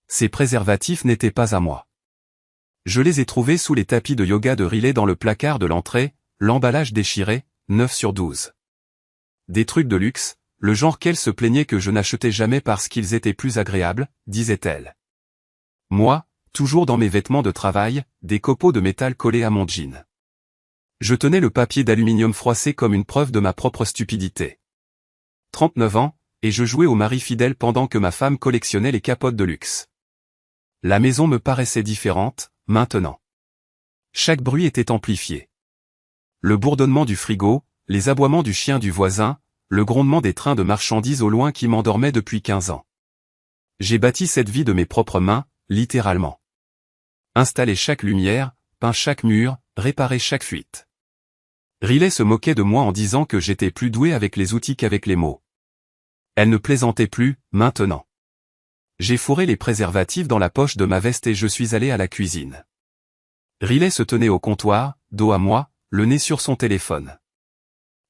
Ces préservatifs n'étaient pas à moi. Je les ai trouvés sous les tapis de yoga de Riley dans le placard de l'entrée, l'emballage déchiré, 9 sur 12. Des trucs de luxe, le genre qu'elle se plaignait que je n'achetais jamais parce qu'ils étaient plus agréables, disait-elle. Moi, toujours dans mes vêtements de travail, des copeaux de métal collés à mon jean. Je tenais le papier d'aluminium froissé comme une preuve de ma propre stupidité. 39 ans, et je jouais au mari fidèle pendant que ma femme collectionnait les capotes de luxe. La maison me paraissait différente, maintenant. Chaque bruit était amplifié. Le bourdonnement du frigo, les aboiements du chien du voisin, le grondement des trains de marchandises au loin qui m'endormaient depuis 15 ans. J'ai bâti cette vie de mes propres mains, littéralement. Installé chaque lumière, peint chaque mur, réparé chaque fuite. Riley se moquait de moi en disant que j'étais plus doué avec les outils qu'avec les mots. Elle ne plaisantait plus, maintenant. J'ai fourré les préservatifs dans la poche de ma veste et je suis allé à la cuisine. Riley se tenait au comptoir, dos à moi, le nez sur son téléphone.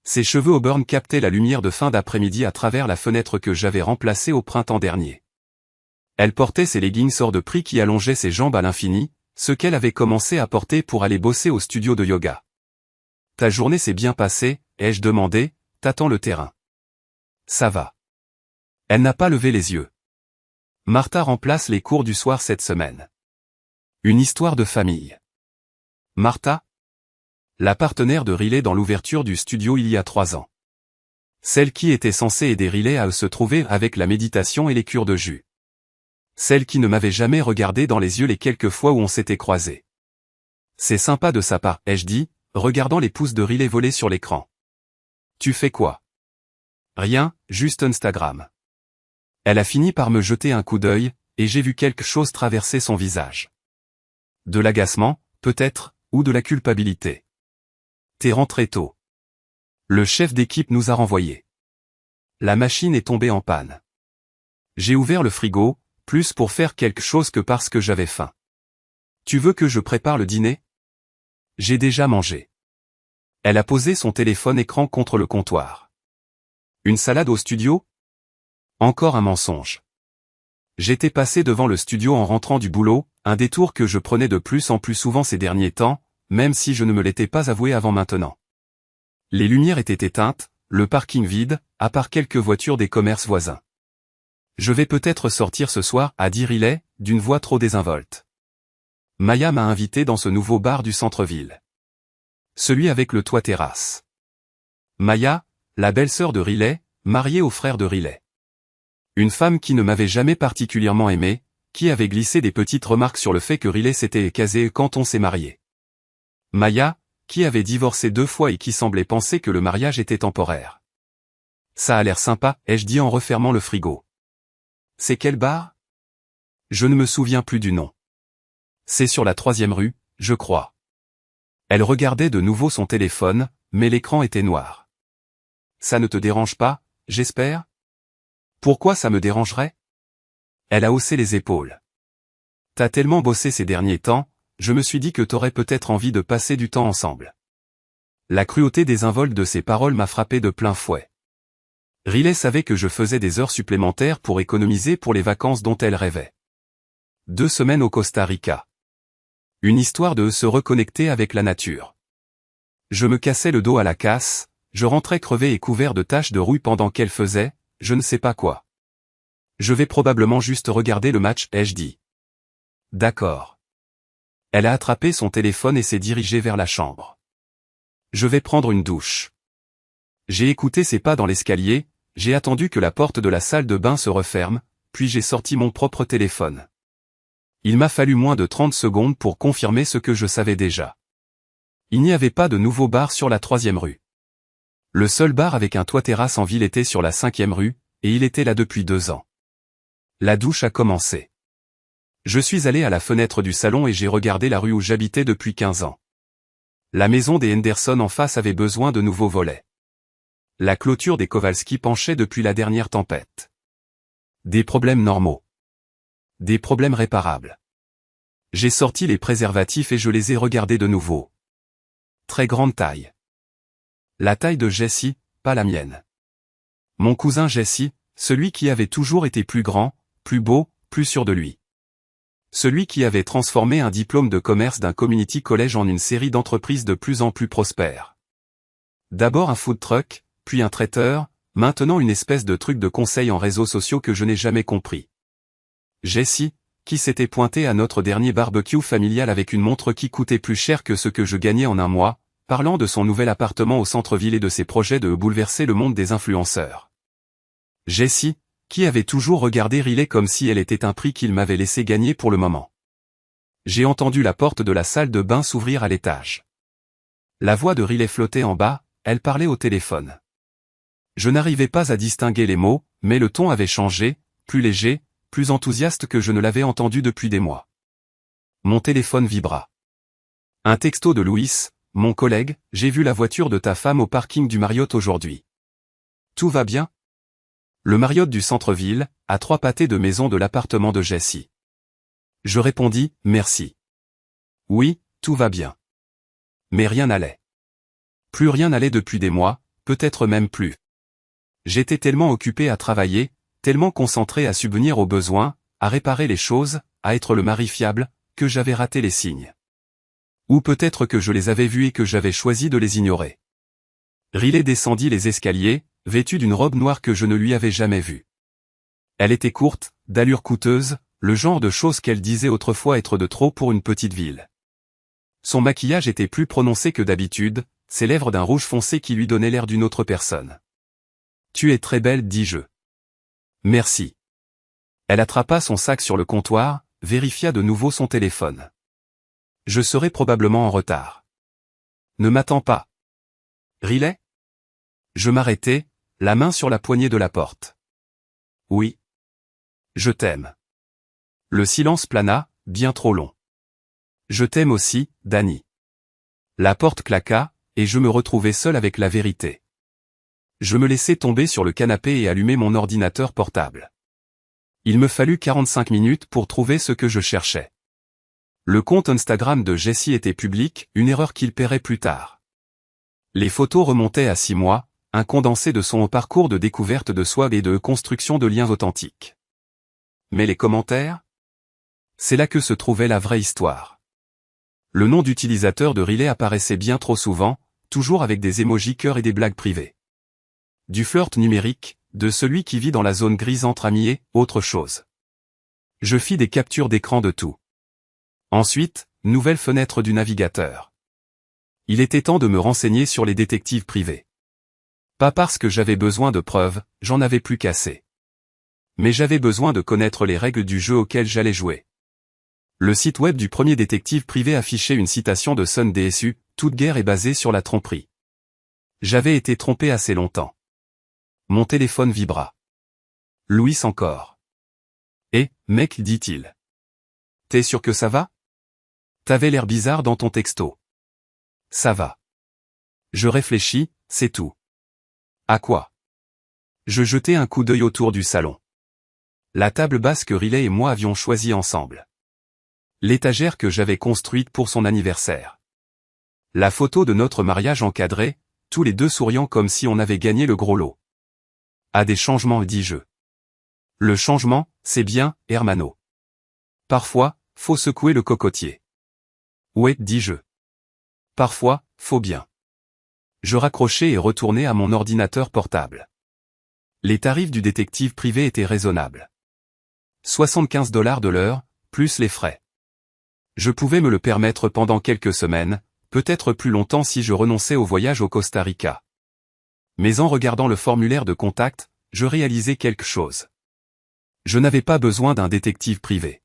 Ses cheveux auburn captaient la lumière de fin d'après-midi à travers la fenêtre que j'avais remplacée au printemps dernier. Elle portait ses leggings hors de prix qui allongeaient ses jambes à l'infini, ce qu'elle avait commencé à porter pour aller bosser au studio de yoga. « Ta journée s'est bien passée ?» ai-je demandé, tâtant le terrain. « Ça va. » Elle n'a pas levé les yeux. Martha remplace les cours du soir cette semaine. Une histoire de famille. Martha? La partenaire de Riley dans l'ouverture du studio il y a 3 ans. Celle qui était censée aider Riley à se trouver avec la méditation et les cures de jus. Celle qui ne m'avait jamais regardé dans les yeux les quelques fois où on s'était croisés. C'est sympa de sa part, ai-je dit, regardant les pouces de Riley voler sur l'écran. Tu fais quoi? Rien, juste Instagram. Elle a fini par me jeter un coup d'œil, et j'ai vu quelque chose traverser son visage. De l'agacement, peut-être, ou de la culpabilité. T'es rentré tôt. Le chef d'équipe nous a renvoyés. La machine est tombée en panne. J'ai ouvert le frigo, plus pour faire quelque chose que parce que j'avais faim. Tu veux que je prépare le dîner? J'ai déjà mangé. Elle a posé son téléphone écran contre le comptoir. Une salade au studio? Encore un mensonge. J'étais passé devant le studio en rentrant du boulot, un détour que je prenais de plus en plus souvent ces derniers temps, même si je ne me l'étais pas avoué avant maintenant. Les lumières étaient éteintes, le parking vide, à part quelques voitures des commerces voisins. Je vais peut-être sortir ce soir, a dit Riley, d'une voix trop désinvolte. Maya m'a invité dans ce nouveau bar du centre-ville. Celui avec le toit terrasse. Maya, la belle-sœur de Riley, mariée au frère de Riley. Une femme qui ne m'avait jamais particulièrement aimé, qui avait glissé des petites remarques sur le fait que Riley s'était casé quand on s'est marié. Maya, qui avait divorcé 2 fois et qui semblait penser que le mariage était temporaire. Ça a l'air sympa, ai-je dit en refermant le frigo. C'est quel bar? Je ne me souviens plus du nom. C'est sur la 3e rue, je crois. Elle regardait de nouveau son téléphone, mais l'écran était noir. Ça ne te dérange pas, j'espère? Pourquoi ça me dérangerait? Elle a haussé les épaules. T'as tellement bossé ces derniers temps, je me suis dit que t'aurais peut-être envie de passer du temps ensemble. La cruauté désinvolte de ses paroles m'a frappé de plein fouet. Riley savait que je faisais des heures supplémentaires pour économiser pour les vacances dont elle rêvait. 2 semaines au Costa Rica. Une histoire de se reconnecter avec la nature. Je me cassais le dos à la casse, je rentrais crevé et couvert de taches de rouille pendant qu'elle faisait, je ne sais pas quoi. Je vais probablement juste regarder le match, ai-je dit. D'accord. Elle a attrapé son téléphone et s'est dirigée vers la chambre. Je vais prendre une douche. J'ai écouté ses pas dans l'escalier, j'ai attendu que la porte de la salle de bain se referme, puis j'ai sorti mon propre téléphone. Il m'a fallu moins de 30 secondes pour confirmer ce que je savais déjà. Il n'y avait pas de nouveau bar sur la 3e rue. Le seul bar avec un toit terrasse en ville était sur la 5e rue, et il était là depuis 2 ans. La douche a commencé. Je suis allé à la fenêtre du salon et j'ai regardé la rue où j'habitais depuis 15 ans. La maison des Henderson en face avait besoin de nouveaux volets. La clôture des Kowalski penchait depuis la dernière tempête. Des problèmes normaux. Des problèmes réparables. J'ai sorti les préservatifs et je les ai regardés de nouveau. Très grande taille. La taille de Jessie, pas la mienne. Mon cousin Jessie, celui qui avait toujours été plus grand, plus beau, plus sûr de lui. Celui qui avait transformé un diplôme de commerce d'un community college en une série d'entreprises de plus en plus prospères. D'abord un food truck, puis un traiteur, maintenant une espèce de truc de conseil en réseaux sociaux que je n'ai jamais compris. Jessie, qui s'était pointée à notre dernier barbecue familial avec une montre qui coûtait plus cher que ce que je gagnais en un mois, parlant de son nouvel appartement au centre-ville et de ses projets de bouleverser le monde des influenceurs. Jessie, qui avait toujours regardé Riley comme si elle était un prix qu'il m'avait laissé gagner pour le moment. J'ai entendu la porte de la salle de bain s'ouvrir à l'étage. La voix de Riley flottait en bas, elle parlait au téléphone. Je n'arrivais pas à distinguer les mots, mais le ton avait changé, plus léger, plus enthousiaste que je ne l'avais entendu depuis des mois. Mon téléphone vibra. Un texto de Louis, mon collègue, j'ai vu la voiture de ta femme au parking du Marriott aujourd'hui. Tout va bien? Le Marriott du centre-ville, à 3 pâtés de maison de l'appartement de Jessie. Je répondis, merci. Oui, tout va bien. Mais rien n'allait. Plus rien n'allait depuis des mois, peut-être même plus. J'étais tellement occupé à travailler, tellement concentré à subvenir aux besoins, à réparer les choses, à être le mari fiable, que j'avais raté les signes. Ou peut-être que je les avais vus et que j'avais choisi de les ignorer. Riley descendit les escaliers, vêtue d'une robe noire que je ne lui avais jamais vue. Elle était courte, d'allure coûteuse, le genre de chose qu'elle disait autrefois être de trop pour une petite ville. Son maquillage était plus prononcé que d'habitude, ses lèvres d'un rouge foncé qui lui donnait l'air d'une autre personne. « Tu es très belle, dis-je. »« Merci. » Elle attrapa son sac sur le comptoir, vérifia de nouveau son téléphone. « Je serai probablement en retard. »« Ne m'attends pas. »« Riley ?» Je m'arrêtai, la main sur la poignée de la porte. « Oui. Je t'aime. » Le silence plana, bien trop long. « Je t'aime aussi, Danny. » La porte claqua, et je me retrouvai seul avec la vérité. Je me laissai tomber sur le canapé et allumai mon ordinateur portable. Il me fallut 45 minutes pour trouver ce que je cherchais. Le compte Instagram de Jessie était public, une erreur qu'il paierait plus tard. Les photos remontaient à 6 mois, un condensé de son parcours de découverte de soi et de construction de liens authentiques. Mais les commentaires? C'est là que se trouvait la vraie histoire. Le nom d'utilisateur de Riley apparaissait bien trop souvent, toujours avec des émojis cœur et des blagues privées. Du flirt numérique, de celui qui vit dans la zone grise entre amis et autre chose. Je fis des captures d'écran de tout. Ensuite, nouvelle fenêtre du navigateur. Il était temps de me renseigner sur les détectives privés. Pas parce que j'avais besoin de preuves, j'en avais plus qu'assez. Mais j'avais besoin de connaître les règles du jeu auquel j'allais jouer. Le site web du premier détective privé affichait une citation de Sun Tzu, « Toute guerre est basée sur la tromperie ». J'avais été trompé assez longtemps. Mon téléphone vibra. Louis encore. « Eh, mec, dit-il. T'es sûr que ça va? T'avais l'air bizarre dans ton texto. » Ça va. Je réfléchis, c'est tout. À quoi? Je jetai un coup d'œil autour du salon. La table basse que Riley et moi avions choisie ensemble. L'étagère que j'avais construite pour son anniversaire. La photo de notre mariage encadré, tous les deux souriant comme si on avait gagné le gros lot. À des changements, dis-je. Le changement, c'est bien, hermano. Parfois, faut secouer le cocotier. Ouais, dis-je. Parfois, faut bien. Je raccrochai et retournai à mon ordinateur portable. Les tarifs du détective privé étaient raisonnables. 75 $ de l'heure, plus les frais. Je pouvais me le permettre pendant quelques semaines, peut-être plus longtemps si je renonçais au voyage au Costa Rica. Mais en regardant le formulaire de contact, je réalisais quelque chose. Je n'avais pas besoin d'un détective privé.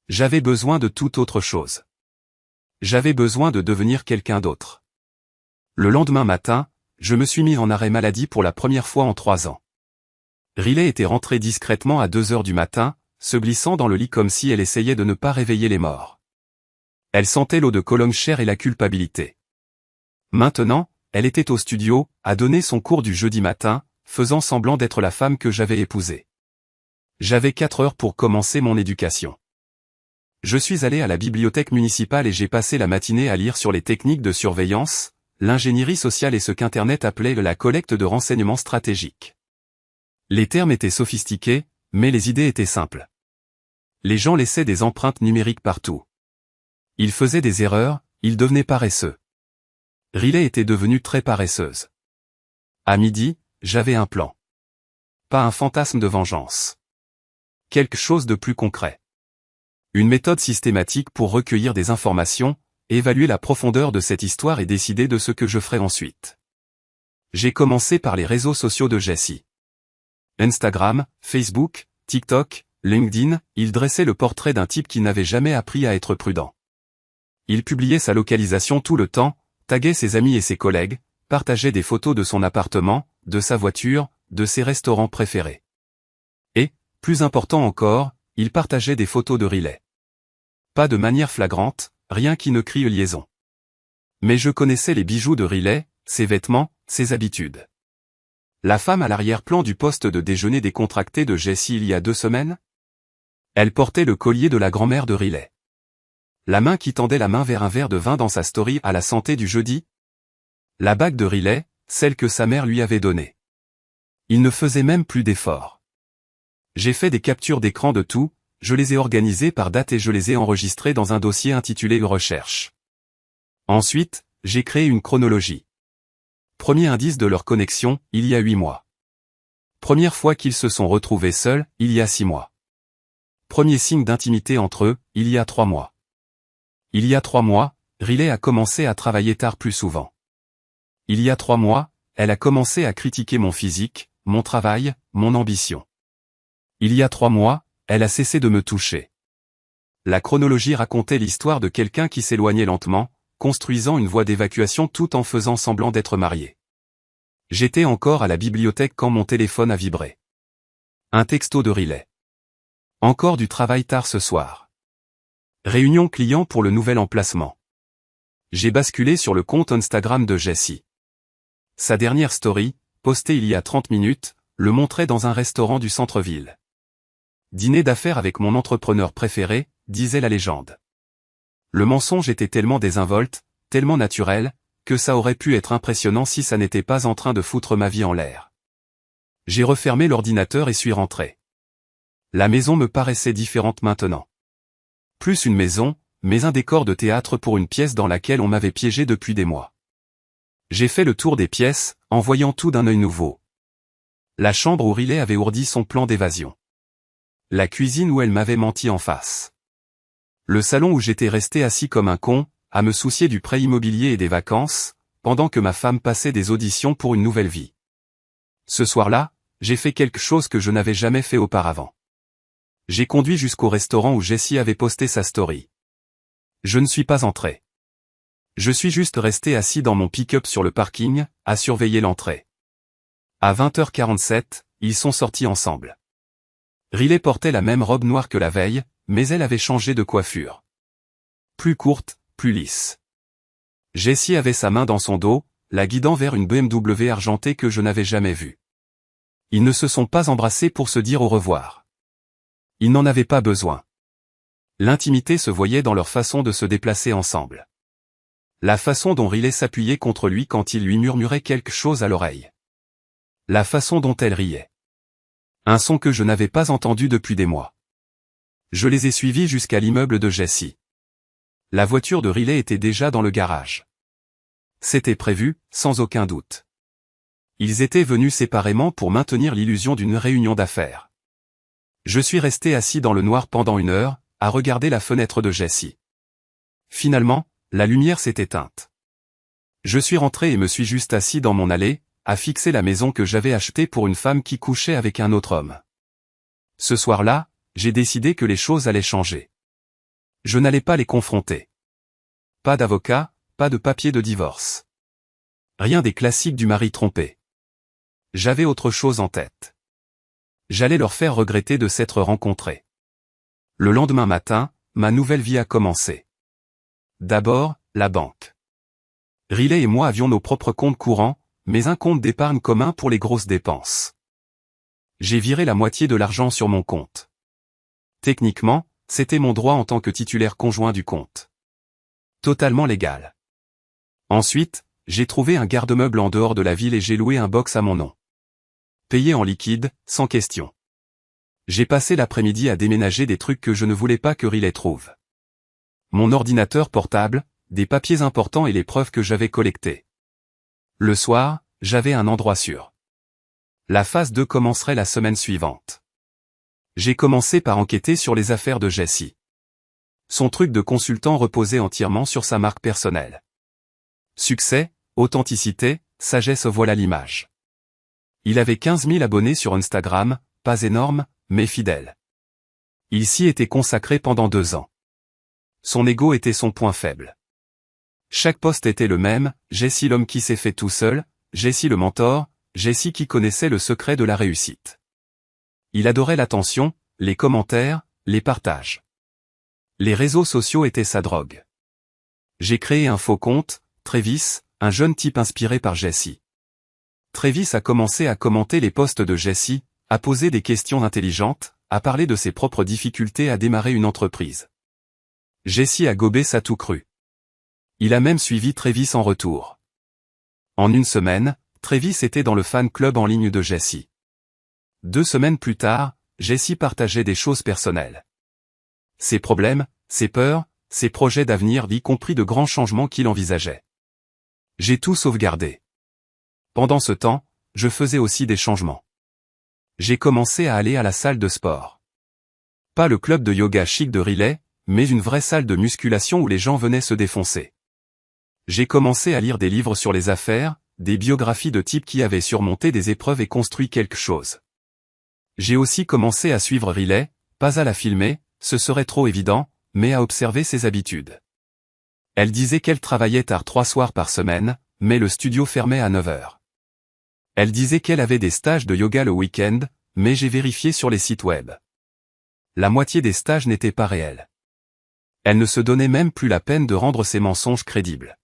J'avais besoin de toute autre chose. J'avais besoin de devenir quelqu'un d'autre. Le lendemain matin, je me suis mis en arrêt maladie pour la première fois en 3 ans. Riley était rentrée discrètement à 2 heures du matin, se glissant dans le lit comme si elle essayait de ne pas réveiller les morts. Elle sentait l'eau de Cologne chère et la culpabilité. Maintenant, elle était au studio, à donner son cours du jeudi matin, faisant semblant d'être la femme que j'avais épousée. J'avais 4 heures pour commencer mon éducation. Je suis allé à la bibliothèque municipale et j'ai passé la matinée à lire sur les techniques de surveillance, l'ingénierie sociale et ce qu'Internet appelait la collecte de renseignements stratégiques. Les termes étaient sophistiqués, mais les idées étaient simples. Les gens laissaient des empreintes numériques partout. Ils faisaient des erreurs, ils devenaient paresseux. Riley était devenue très paresseuse. À midi, j'avais un plan. Pas un fantasme de vengeance. Quelque chose de plus concret. Une méthode systématique pour recueillir des informations, évaluer la profondeur de cette histoire et décider de ce que je ferai ensuite. J'ai commencé par les réseaux sociaux de Jessie. Instagram, Facebook, TikTok, LinkedIn, il dressait le portrait d'un type qui n'avait jamais appris à être prudent. Il publiait sa localisation tout le temps, taguait ses amis et ses collègues, partageait des photos de son appartement, de sa voiture, de ses restaurants préférés. Et, plus important encore, il partageait des photos de Riley. Pas de manière flagrante, rien qui ne crie liaison. Mais je connaissais les bijoux de Riley, ses vêtements, ses habitudes. La femme à l'arrière-plan du poste de déjeuner décontracté de Jessie il y a 2 semaines? Elle portait le collier de la grand-mère de Riley. La main qui tendait la main vers un verre de vin dans sa story à la santé du jeudi? La bague de Riley, celle que sa mère lui avait donnée. Il ne faisait même plus d'efforts. J'ai fait des captures d'écran de tout, je les ai organisées par date et je les ai enregistrées dans un dossier intitulé « Recherche ». Ensuite, j'ai créé une chronologie. Premier indice de leur connexion, il y a 8 mois. Première fois qu'ils se sont retrouvés seuls, il y a 6 mois. Premier signe d'intimité entre eux, il y a 3 mois. Il y a 3 mois, Riley a commencé à travailler tard plus souvent. Il y a 3 mois, elle a commencé à critiquer mon physique, mon travail, mon ambition. Il y a 3 mois, elle a cessé de me toucher. La chronologie racontait l'histoire de quelqu'un qui s'éloignait lentement, construisant une voie d'évacuation tout en faisant semblant d'être marié. J'étais encore à la bibliothèque quand mon téléphone a vibré. Un texto de Riley. Encore du travail tard ce soir. Réunion client pour le nouvel emplacement. J'ai basculé sur le compte Instagram de Jessie. Sa dernière story, postée il y a 30 minutes, le montrait dans un restaurant du centre-ville. Dîner d'affaires avec mon entrepreneur préféré, disait la légende. Le mensonge était tellement désinvolte, tellement naturel, que ça aurait pu être impressionnant si ça n'était pas en train de foutre ma vie en l'air. J'ai refermé l'ordinateur et suis rentré. La maison me paraissait différente maintenant. Plus une maison, mais un décor de théâtre pour une pièce dans laquelle on m'avait piégé depuis des mois. J'ai fait le tour des pièces, en voyant tout d'un œil nouveau. La chambre où Riley avait ourdi son plan d'évasion. La cuisine où elle m'avait menti en face. Le salon où j'étais resté assis comme un con, à me soucier du prêt immobilier et des vacances, pendant que ma femme passait des auditions pour une nouvelle vie. Ce soir-là, j'ai fait quelque chose que je n'avais jamais fait auparavant. J'ai conduit jusqu'au restaurant où Jessie avait posté sa story. Je ne suis pas entré. Je suis juste resté assis dans mon pick-up sur le parking, à surveiller l'entrée. À 20h47, ils sont sortis ensemble. Riley portait la même robe noire que la veille, mais elle avait changé de coiffure. Plus courte, plus lisse. Jessie avait sa main dans son dos, la guidant vers une BMW argentée que je n'avais jamais vue. Ils ne se sont pas embrassés pour se dire au revoir. Ils n'en avaient pas besoin. L'intimité se voyait dans leur façon de se déplacer ensemble. La façon dont Riley s'appuyait contre lui quand il lui murmurait quelque chose à l'oreille. La façon dont elle riait. Un son que je n'avais pas entendu depuis des mois. Je les ai suivis jusqu'à l'immeuble de Jessie. La voiture de Riley était déjà dans le garage. C'était prévu, sans aucun doute. Ils étaient venus séparément pour maintenir l'illusion d'une réunion d'affaires. Je suis resté assis dans le noir pendant 1 heure, à regarder la fenêtre de Jessie. Finalement, la lumière s'est éteinte. Je suis rentré et me suis juste assis dans mon allée, à fixer la maison que j'avais achetée pour une femme qui couchait avec un autre homme. Ce soir-là, j'ai décidé que les choses allaient changer. Je n'allais pas les confronter. Pas d'avocat, pas de papier de divorce. Rien des classiques du mari trompé. J'avais autre chose en tête. J'allais leur faire regretter de s'être rencontrés. Le lendemain matin, ma nouvelle vie a commencé. D'abord, la banque. Riley et moi avions nos propres comptes courants, mais un compte d'épargne commun pour les grosses dépenses. J'ai viré la moitié de l'argent sur mon compte. Techniquement, c'était mon droit en tant que titulaire conjoint du compte. Totalement légal. Ensuite, j'ai trouvé un garde-meuble en dehors de la ville et j'ai loué un box à mon nom. Payé en liquide, sans question. J'ai passé l'après-midi à déménager des trucs que je ne voulais pas que Riley trouve. Mon ordinateur portable, des papiers importants et les preuves que j'avais collectées. Le soir, j'avais un endroit sûr. La phase 2 commencerait la semaine suivante. J'ai commencé par enquêter sur les affaires de Jessie. Son truc de consultant reposait entièrement sur sa marque personnelle. Succès, authenticité, sagesse, voilà l'image. Il avait 15 000 abonnés sur Instagram, pas énorme, mais fidèle. Il s'y était consacré pendant 2 ans. Son ego était son point faible. Chaque post était le même, Jessie l'homme qui s'est fait tout seul, Jessie le mentor, Jessie qui connaissait le secret de la réussite. Il adorait l'attention, les commentaires, les partages. Les réseaux sociaux étaient sa drogue. J'ai créé un faux compte, Travis, un jeune type inspiré par Jessie. Travis a commencé à commenter les posts de Jessie, à poser des questions intelligentes, à parler de ses propres difficultés à démarrer une entreprise. Jessie a gobé ça tout cru. Il a même suivi Travis en retour. En une semaine, Travis était dans le fan club en ligne de Jessie. 2 semaines plus tard, Jessie partageait des choses personnelles. Ses problèmes, ses peurs, ses projets d'avenir, y compris de grands changements qu'il envisageait. J'ai tout sauvegardé. Pendant ce temps, je faisais aussi des changements. J'ai commencé à aller à la salle de sport. Pas le club de yoga chic de Riley, mais une vraie salle de musculation où les gens venaient se défoncer. J'ai commencé à lire des livres sur les affaires, des biographies de types qui avaient surmonté des épreuves et construit quelque chose. J'ai aussi commencé à suivre Riley, pas à la filmer, ce serait trop évident, mais à observer ses habitudes. Elle disait qu'elle travaillait tard 3 soirs par semaine, mais le studio fermait à 9 heures. Elle disait qu'elle avait des stages de yoga le week-end, mais j'ai vérifié sur les sites web. La moitié des stages n'étaient pas réels. Elle ne se donnait même plus la peine de rendre ses mensonges crédibles.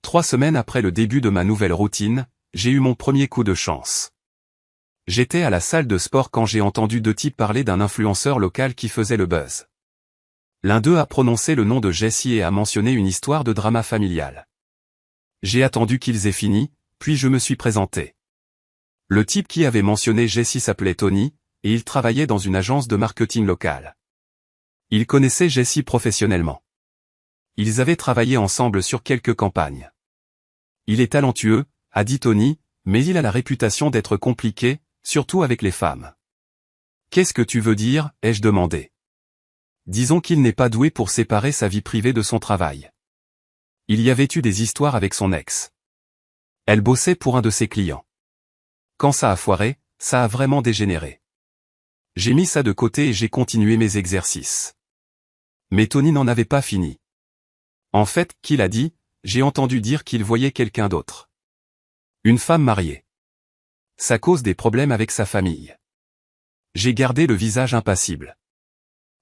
3 semaines après le début de ma nouvelle routine, j'ai eu mon premier coup de chance. J'étais à la salle de sport quand j'ai entendu 2 types parler d'un influenceur local qui faisait le buzz. L'un d'eux a prononcé le nom de Jessie et a mentionné une histoire de drama familial. J'ai attendu qu'ils aient fini, puis je me suis présenté. Le type qui avait mentionné Jessie s'appelait Tony, et il travaillait dans une agence de marketing locale. Il connaissait Jessie professionnellement. Ils avaient travaillé ensemble sur quelques campagnes. Il est talentueux, a dit Tony, mais il a la réputation d'être compliqué, surtout avec les femmes. Qu'est-ce que tu veux dire, ai-je demandé. Disons qu'il n'est pas doué pour séparer sa vie privée de son travail. Il y avait eu des histoires avec son ex. Elle bossait pour un de ses clients. Quand ça a foiré, ça a vraiment dégénéré. J'ai mis ça de côté et j'ai continué mes exercices. Mais Tony n'en avait pas fini. En fait, qu'il a dit, j'ai entendu dire qu'il voyait quelqu'un d'autre. Une femme mariée. Ça cause des problèmes avec sa famille. J'ai gardé le visage impassible.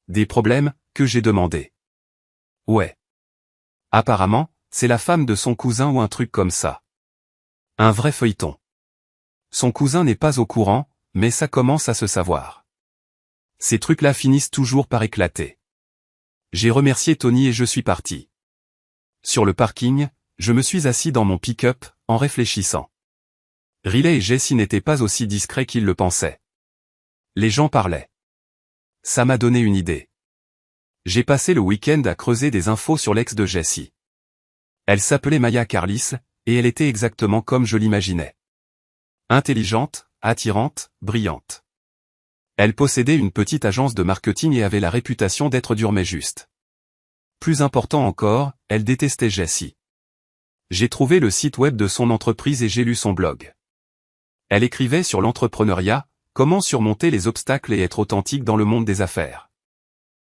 Des problèmes, que j'ai demandé. Ouais. Apparemment, c'est la femme de son cousin ou un truc comme ça. Un vrai feuilleton. Son cousin n'est pas au courant, mais ça commence à se savoir. Ces trucs-là finissent toujours par éclater. J'ai remercié Tony et je suis parti. Sur le parking, je me suis assis dans mon pick-up, en réfléchissant. Riley et Jessie n'étaient pas aussi discrets qu'ils le pensaient. Les gens parlaient. Ça m'a donné une idée. J'ai passé le week-end à creuser des infos sur l'ex de Jessie. Elle s'appelait Maya Carlis, et elle était exactement comme je l'imaginais. Intelligente, attirante, brillante. Elle possédait une petite agence de marketing et avait la réputation d'être dure mais juste. Plus important encore, elle détestait Jessie. J'ai trouvé le site web de son entreprise et j'ai lu son blog. Elle écrivait sur l'entrepreneuriat, comment surmonter les obstacles et être authentique dans le monde des affaires.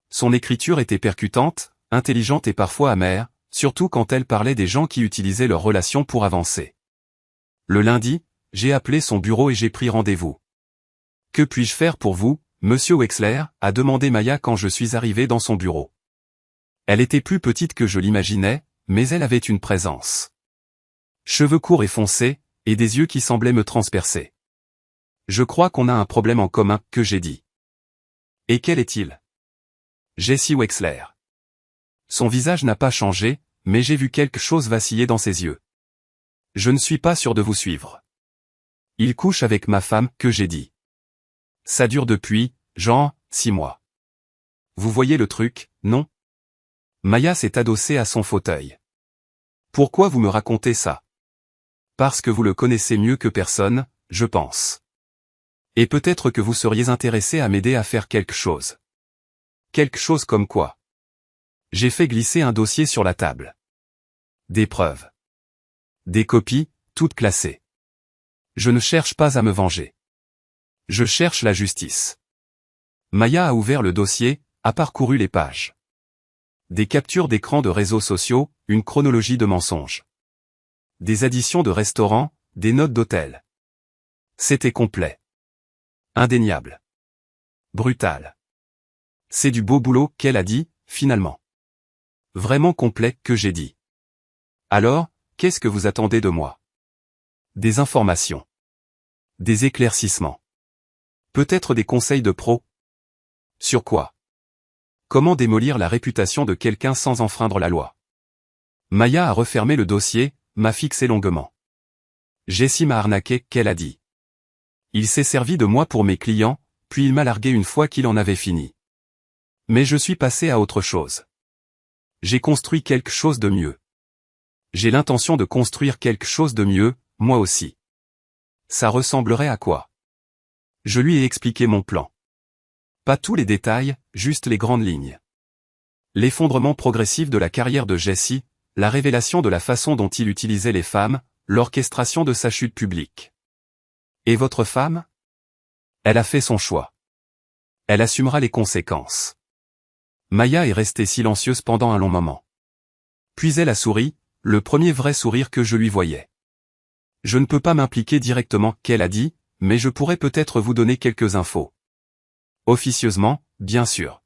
Son écriture était percutante, intelligente et parfois amère, surtout quand elle parlait des gens qui utilisaient leurs relations pour avancer. Le lundi, j'ai appelé son bureau et j'ai pris rendez-vous. « Que puis-je faire pour vous, monsieur Wexler ?» a demandé Maya quand je suis arrivé dans son bureau. Elle était plus petite que je l'imaginais, mais elle avait une présence. Cheveux courts et foncés, et des yeux qui semblaient me transpercer. « Je crois qu'on a un problème en commun, » que j'ai dit. « Et quel est-il » Jessie Wexler. Son visage n'a pas changé, mais j'ai vu quelque chose vaciller dans ses yeux. « Je ne suis pas sûr de vous suivre. » Il couche avec ma femme, que j'ai dit. Ça dure depuis, Genre, 6 mois. Vous voyez le truc, non? Maya s'est adossée à son fauteuil. Pourquoi vous me racontez ça? Parce que vous le connaissez mieux que personne, je pense. Et peut-être que vous seriez intéressé à m'aider à faire quelque chose. Quelque chose comme quoi? J'ai fait glisser un dossier sur la table. Des preuves. Des copies, toutes classées. Je ne cherche pas à me venger. Je cherche la justice. Maya a ouvert le dossier, a parcouru les pages. Des captures d'écran de réseaux sociaux, une chronologie de mensonges. Des additions de restaurants, des notes d'hôtel. C'était complet. Indéniable. Brutal. C'est du beau boulot, qu'elle a dit, finalement. Vraiment complet, que j'ai dit. Alors, qu'est-ce que vous attendez de moi? Des informations. Des éclaircissements. Peut-être des conseils de pro? Sur quoi? Comment démolir la réputation de quelqu'un sans enfreindre la loi? Maya a refermé le dossier, m'a fixé longuement. Jessie m'a arnaqué, qu'elle a dit. Il s'est servi de moi pour mes clients, puis il m'a largué une fois qu'il en avait fini. Mais je suis passé à autre chose. J'ai construit quelque chose de mieux. J'ai l'intention de construire quelque chose de mieux, moi aussi. Ça ressemblerait à quoi? Je lui ai expliqué mon plan. Pas tous les détails, juste les grandes lignes. L'effondrement progressif de la carrière de Jessie, la révélation de la façon dont il utilisait les femmes, l'orchestration de sa chute publique. Et votre femme? Elle a fait son choix. Elle assumera les conséquences. Maya est restée silencieuse pendant un long moment. Puis elle a souri, le premier vrai sourire que je lui voyais. Je ne peux pas m'impliquer directement, qu'elle a dit, mais je pourrais peut-être vous donner quelques infos. Officieusement, bien sûr.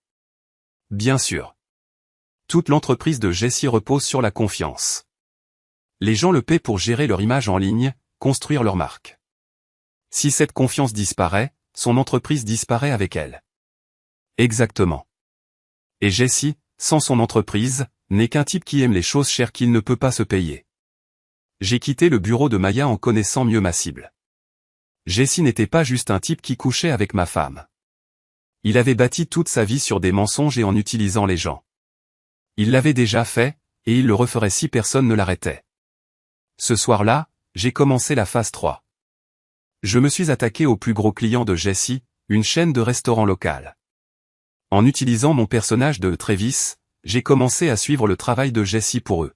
Bien sûr. Toute l'entreprise de Jessie repose sur la confiance. Les gens le paient pour gérer leur image en ligne, construire leur marque. Si cette confiance disparaît, son entreprise disparaît avec elle. Exactement. Et Jessie, sans son entreprise, n'est qu'un type qui aime les choses chères qu'il ne peut pas se payer. J'ai quitté le bureau de Maya en connaissant mieux ma cible. Jessie n'était pas juste un type qui couchait avec ma femme. Il avait bâti toute sa vie sur des mensonges et en utilisant les gens. Il l'avait déjà fait, et il le referait si personne ne l'arrêtait. Ce soir-là, j'ai commencé la phase 3. Je me suis attaqué au plus gros client de Jessie, une chaîne de restaurants locale. En utilisant mon personnage de Travis, j'ai commencé à suivre le travail de Jessie pour eux.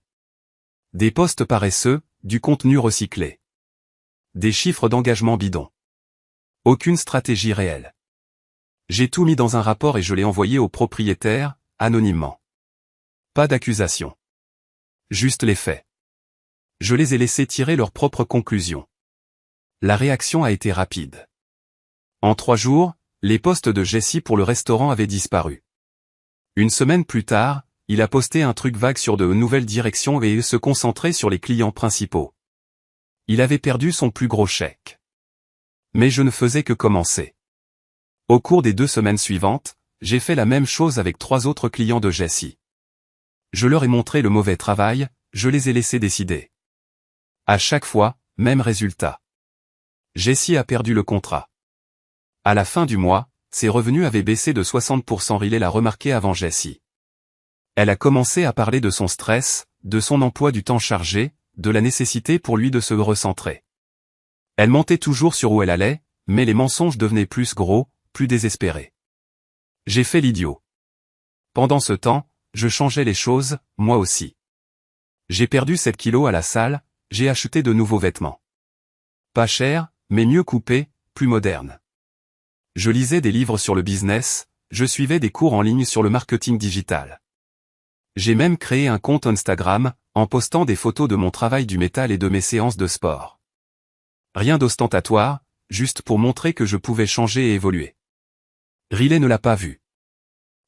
Des posts paresseux, du contenu recyclé. Des chiffres d'engagement bidons. Aucune stratégie réelle. J'ai tout mis dans un rapport et je l'ai envoyé au propriétaire, anonymement. Pas d'accusation. Juste les faits. Je les ai laissés tirer leurs propres conclusions. La réaction a été rapide. En 3 jours, les posts de Jessie pour le restaurant avaient disparu. Une semaine plus tard, il a posté un truc vague sur de nouvelles directions et se concentrait sur les clients principaux. Il avait perdu son plus gros chèque. Mais je ne faisais que commencer. Au cours des 2 semaines suivantes, j'ai fait la même chose avec 3 autres clients de Jessie. Je leur ai montré le mauvais travail, je les ai laissés décider. À chaque fois, même résultat. Jessie a perdu le contrat. À la fin du mois, ses revenus avaient baissé de 60%. Riley l'a remarqué avant Jessie. Elle a commencé à parler de son stress, de son emploi du temps chargé, de la nécessité pour lui de se recentrer. Elle mentait toujours sur où elle allait, mais les mensonges devenaient plus gros, plus désespérés. J'ai fait l'idiot. Pendant ce temps, je changeais les choses, moi aussi. J'ai perdu 7 kilos à la salle, j'ai acheté de nouveaux vêtements. Pas cher, mais mieux coupés, plus modernes. Je lisais des livres sur le business, je suivais des cours en ligne sur le marketing digital. J'ai même créé un compte Instagram, en postant des photos de mon travail du métal et de mes séances de sport. Rien d'ostentatoire, juste pour montrer que je pouvais changer et évoluer. Riley ne l'a pas vu.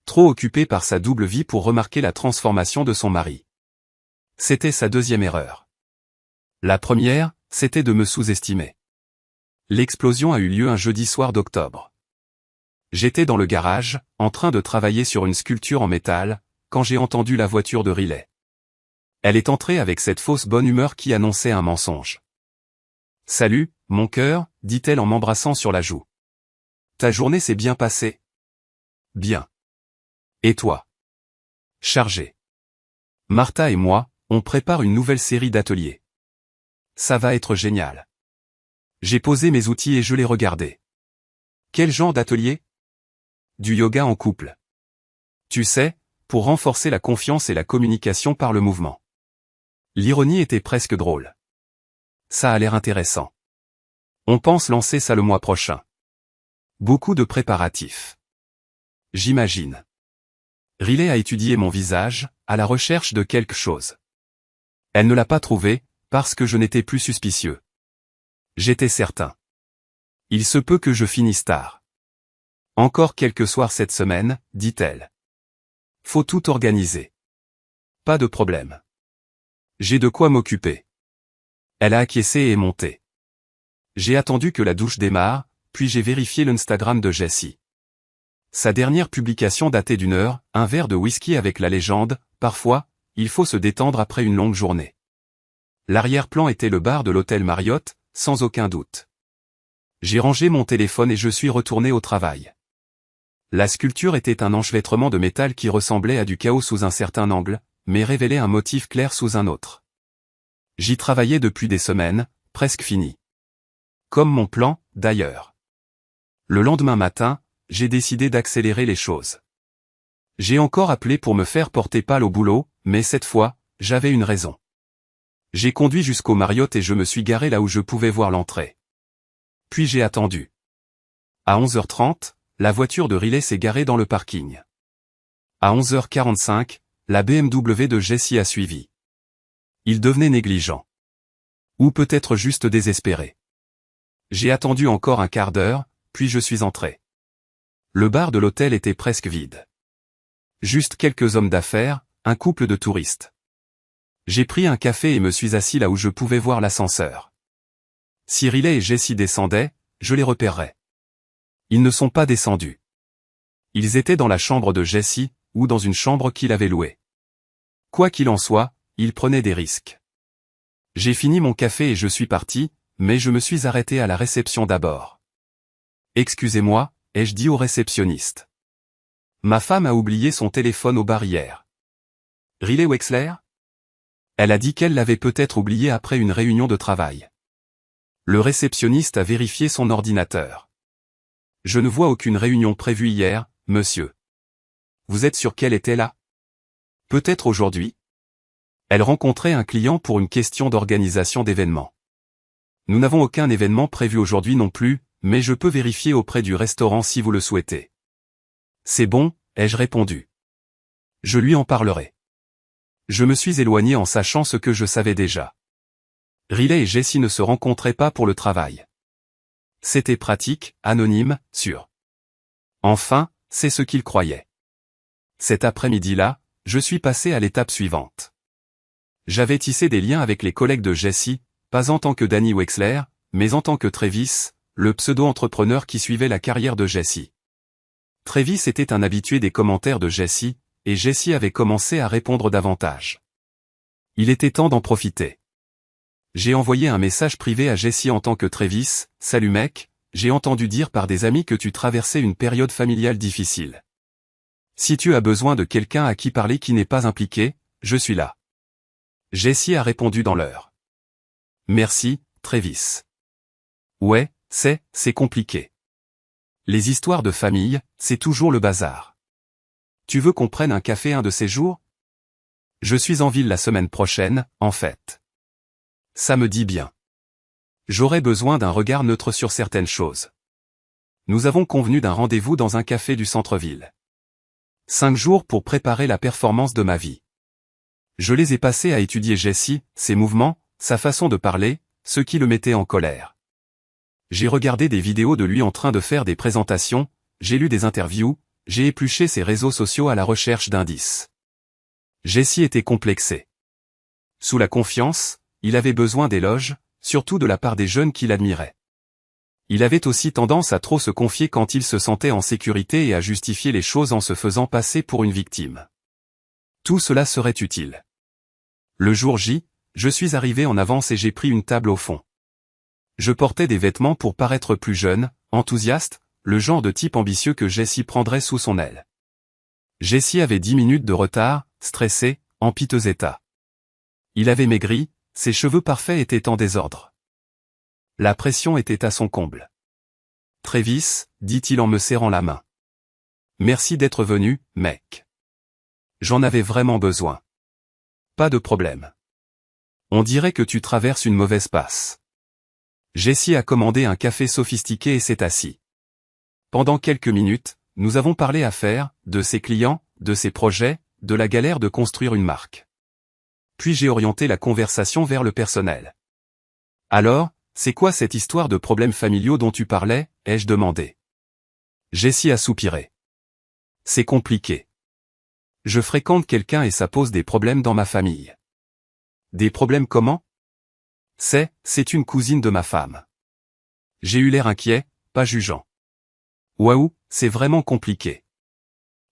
Trop occupé par sa double vie pour remarquer la transformation de son mari. C'était sa deuxième erreur. La première, c'était de me sous-estimer. L'explosion a eu lieu un jeudi soir d'octobre. J'étais dans le garage, en train de travailler sur une sculpture en métal, quand j'ai entendu la voiture de Riley. Elle est entrée avec cette fausse bonne humeur qui annonçait un mensonge. « Salut, mon cœur », dit-elle en m'embrassant sur la joue. « Ta journée s'est bien passée ? Bien. Et toi? Chargé. Martha et moi, on prépare une nouvelle série d'ateliers. Ça va être génial. J'ai posé mes outils et je les regardais. Quel genre d'atelier? Du yoga en couple. Tu sais, pour renforcer la confiance et la communication par le mouvement. L'ironie était presque drôle. Ça a l'air intéressant. On pense lancer ça le mois prochain. Beaucoup de préparatifs. J'imagine. Riley a étudié mon visage, à la recherche de quelque chose. Elle ne l'a pas trouvé, parce que je n'étais plus suspicieux. J'étais certain. Il se peut que je finisse tard. Encore quelques soirs cette semaine, dit-elle. Faut tout organiser. Pas de problème. J'ai de quoi m'occuper. Elle a acquiescé et est montée. J'ai attendu que la douche démarre, puis j'ai vérifié l'Instagram de Jessie. Sa dernière publication datait d'1 heure, un verre de whisky avec la légende, parfois, il faut se détendre après une longue journée. L'arrière-plan était le bar de l'hôtel Marriott, sans aucun doute. J'ai rangé mon téléphone et je suis retourné au travail. La sculpture était un enchevêtrement de métal qui ressemblait à du chaos sous un certain angle, mais révélait un motif clair sous un autre. J'y travaillais depuis des semaines, presque fini. Comme mon plan, d'ailleurs. Le lendemain matin, j'ai décidé d'accélérer les choses. J'ai encore appelé pour me faire porter pâle au boulot, mais cette fois, j'avais une raison. J'ai conduit jusqu'au Marriott et je me suis garé là où je pouvais voir l'entrée. Puis j'ai attendu. À 11h30, la voiture de Riley s'est garée dans le parking. À 11h45, la BMW de Jessie a suivi. Il devenait négligent. Ou peut-être juste désespéré. J'ai attendu encore un quart d'heure, puis je suis entré. Le bar de l'hôtel était presque vide. Juste quelques hommes d'affaires, un couple de touristes. J'ai pris un café et me suis assis là où je pouvais voir l'ascenseur. Si Riley et Jessie descendaient, je les repérerais. Ils ne sont pas descendus. Ils étaient dans la chambre de Jessie, ou dans une chambre qu'il avait louée. Quoi qu'il en soit, ils prenaient des risques. J'ai fini mon café et je suis parti, mais je me suis arrêté à la réception d'abord. Excusez-moi, ai-je dit au réceptionniste. Ma femme a oublié son téléphone au bar hier. Riley Wexler? Elle a dit qu'elle l'avait peut-être oublié après une réunion de travail. Le réceptionniste a vérifié son ordinateur. Je ne vois aucune réunion prévue hier, monsieur. Vous êtes sûr qu'elle était là? Peut-être aujourd'hui? Elle rencontrait un client pour une question d'organisation d'événements. Nous n'avons aucun événement prévu aujourd'hui non plus, mais je peux vérifier auprès du restaurant si vous le souhaitez. C'est bon, ai-je répondu. Je lui en parlerai. Je me suis éloigné en sachant ce que je savais déjà. Riley et Jessie ne se rencontraient pas pour le travail. C'était pratique, anonyme, sûr. Enfin, c'est ce qu'ils croyaient. Cet après-midi-là, je suis passé à l'étape suivante. J'avais tissé des liens avec les collègues de Jessie, pas en tant que Danny Wexler, mais en tant que Travis, le pseudo-entrepreneur qui suivait la carrière de Jessie. Travis était un habitué des commentaires de Jessie, et Jessie avait commencé à répondre davantage. Il était temps d'en profiter. J'ai envoyé un message privé à Jessie en tant que Travis, « Salut mec, j'ai entendu dire par des amis que tu traversais une période familiale difficile. Si tu as besoin de quelqu'un à qui parler qui n'est pas impliqué, je suis là. » Jessie a répondu dans l'heure. Merci, Travis. Ouais, c'est compliqué. Les histoires de famille, c'est toujours le bazar. Tu veux qu'on prenne un café un de ces jours? Je suis en ville la semaine prochaine, en fait. Ça me dit bien. J'aurais besoin d'un regard neutre sur certaines choses. Nous avons convenu d'un rendez-vous dans un café du centre-ville. 5 jours pour préparer la performance de ma vie. Je les ai passés à étudier Jessie, ses mouvements, sa façon de parler, ce qui le mettait en colère. J'ai regardé des vidéos de lui en train de faire des présentations, j'ai lu des interviews, j'ai épluché ses réseaux sociaux à la recherche d'indices. Jessie était complexé. Sous la confiance, il avait besoin d'éloges, surtout de la part des jeunes qui l'admiraient. Il avait aussi tendance à trop se confier quand il se sentait en sécurité et à justifier les choses en se faisant passer pour une victime. Tout cela serait utile. Le jour J, je suis arrivé en avance et j'ai pris une table au fond. Je portais des vêtements pour paraître plus jeune, enthousiaste, le genre de type ambitieux que Jessie prendrait sous son aile. Jessie avait 10 minutes de retard, stressé, en piteux état. Il avait maigri, ses cheveux parfaits étaient en désordre. La pression était à son comble. « Travis, dit-il en me serrant la main. Merci d'être venu, mec. J'en avais vraiment besoin. Pas de problème. On dirait que tu traverses une mauvaise passe. » Jessie a commandé un café sophistiqué et s'est assis. Pendant quelques minutes, nous avons parlé affaires, de ses clients, de ses projets, de la galère de construire une marque. Puis j'ai orienté la conversation vers le personnel. « Alors, c'est quoi cette histoire de problèmes familiaux dont tu parlais ?» ai-je demandé. Jessie a soupiré. « C'est compliqué. Je fréquente quelqu'un et ça pose des problèmes dans ma famille. » Des problèmes comment ? C'est une cousine de ma femme. J'ai eu l'air inquiet, pas jugeant. Waouh, c'est vraiment compliqué.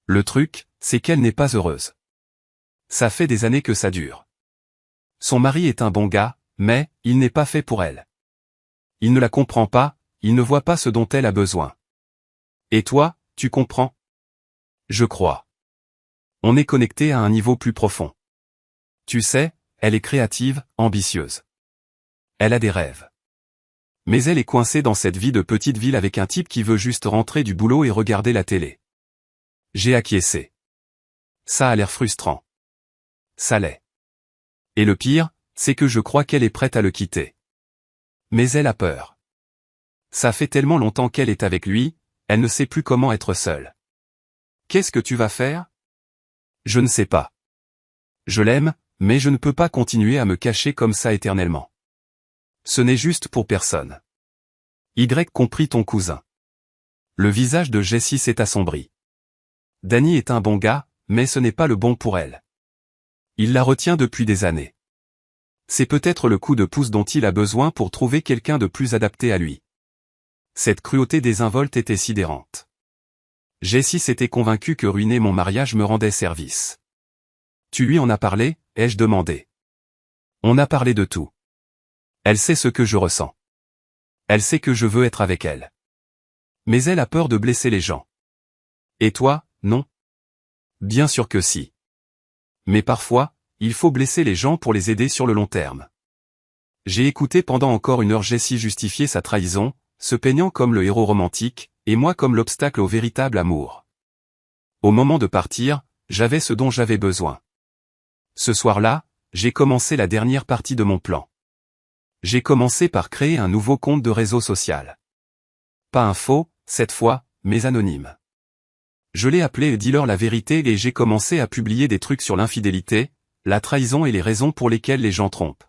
Le truc, c'est qu'elle n'est pas heureuse. Ça fait des années que ça dure. Son mari est un bon gars, mais il n'est pas fait pour elle. Il ne la comprend pas, il ne voit pas ce dont elle a besoin. Et toi, tu comprends ? Je crois. On est connecté à un niveau plus profond. Tu sais, elle est créative, ambitieuse. Elle a des rêves. Mais elle est coincée dans cette vie de petite ville avec un type qui veut juste rentrer du boulot et regarder la télé. J'ai acquiescé. Ça a l'air frustrant. Ça l'est. Et le pire, c'est que je crois qu'elle est prête à le quitter. Mais elle a peur. Ça fait tellement longtemps qu'elle est avec lui, elle ne sait plus comment être seule. Qu'est-ce que tu vas faire ? Je ne sais pas. Je l'aime, mais je ne peux pas continuer à me cacher comme ça éternellement. Ce n'est juste pour personne. Y compris ton cousin. Le visage de Jessie s'est assombri. Danny est un bon gars, mais ce n'est pas le bon pour elle. Il la retient depuis des années. C'est peut-être le coup de pouce dont il a besoin pour trouver quelqu'un de plus adapté à lui. Cette cruauté désinvolte était sidérante. Jessie s'était convaincue que ruiner mon mariage me rendait service. Tu lui en as parlé, ai-je demandé. On a parlé de tout. Elle sait ce que je ressens. Elle sait que je veux être avec elle. Mais elle a peur de blesser les gens. Et toi, non ? Bien sûr que si. Mais parfois, il faut blesser les gens pour les aider sur le long terme. J'ai écouté pendant encore une heure Jessie justifier sa trahison, se peignant comme le héros romantique, et moi comme l'obstacle au véritable amour. Au moment de partir, j'avais ce dont j'avais besoin. Ce soir-là, j'ai commencé la dernière partie de mon plan. J'ai commencé par créer un nouveau compte de réseau social. Pas un faux, cette fois, mais anonyme. Je l'ai appelé Dealer la vérité et j'ai commencé à publier des trucs sur l'infidélité, la trahison et les raisons pour lesquelles les gens trompent.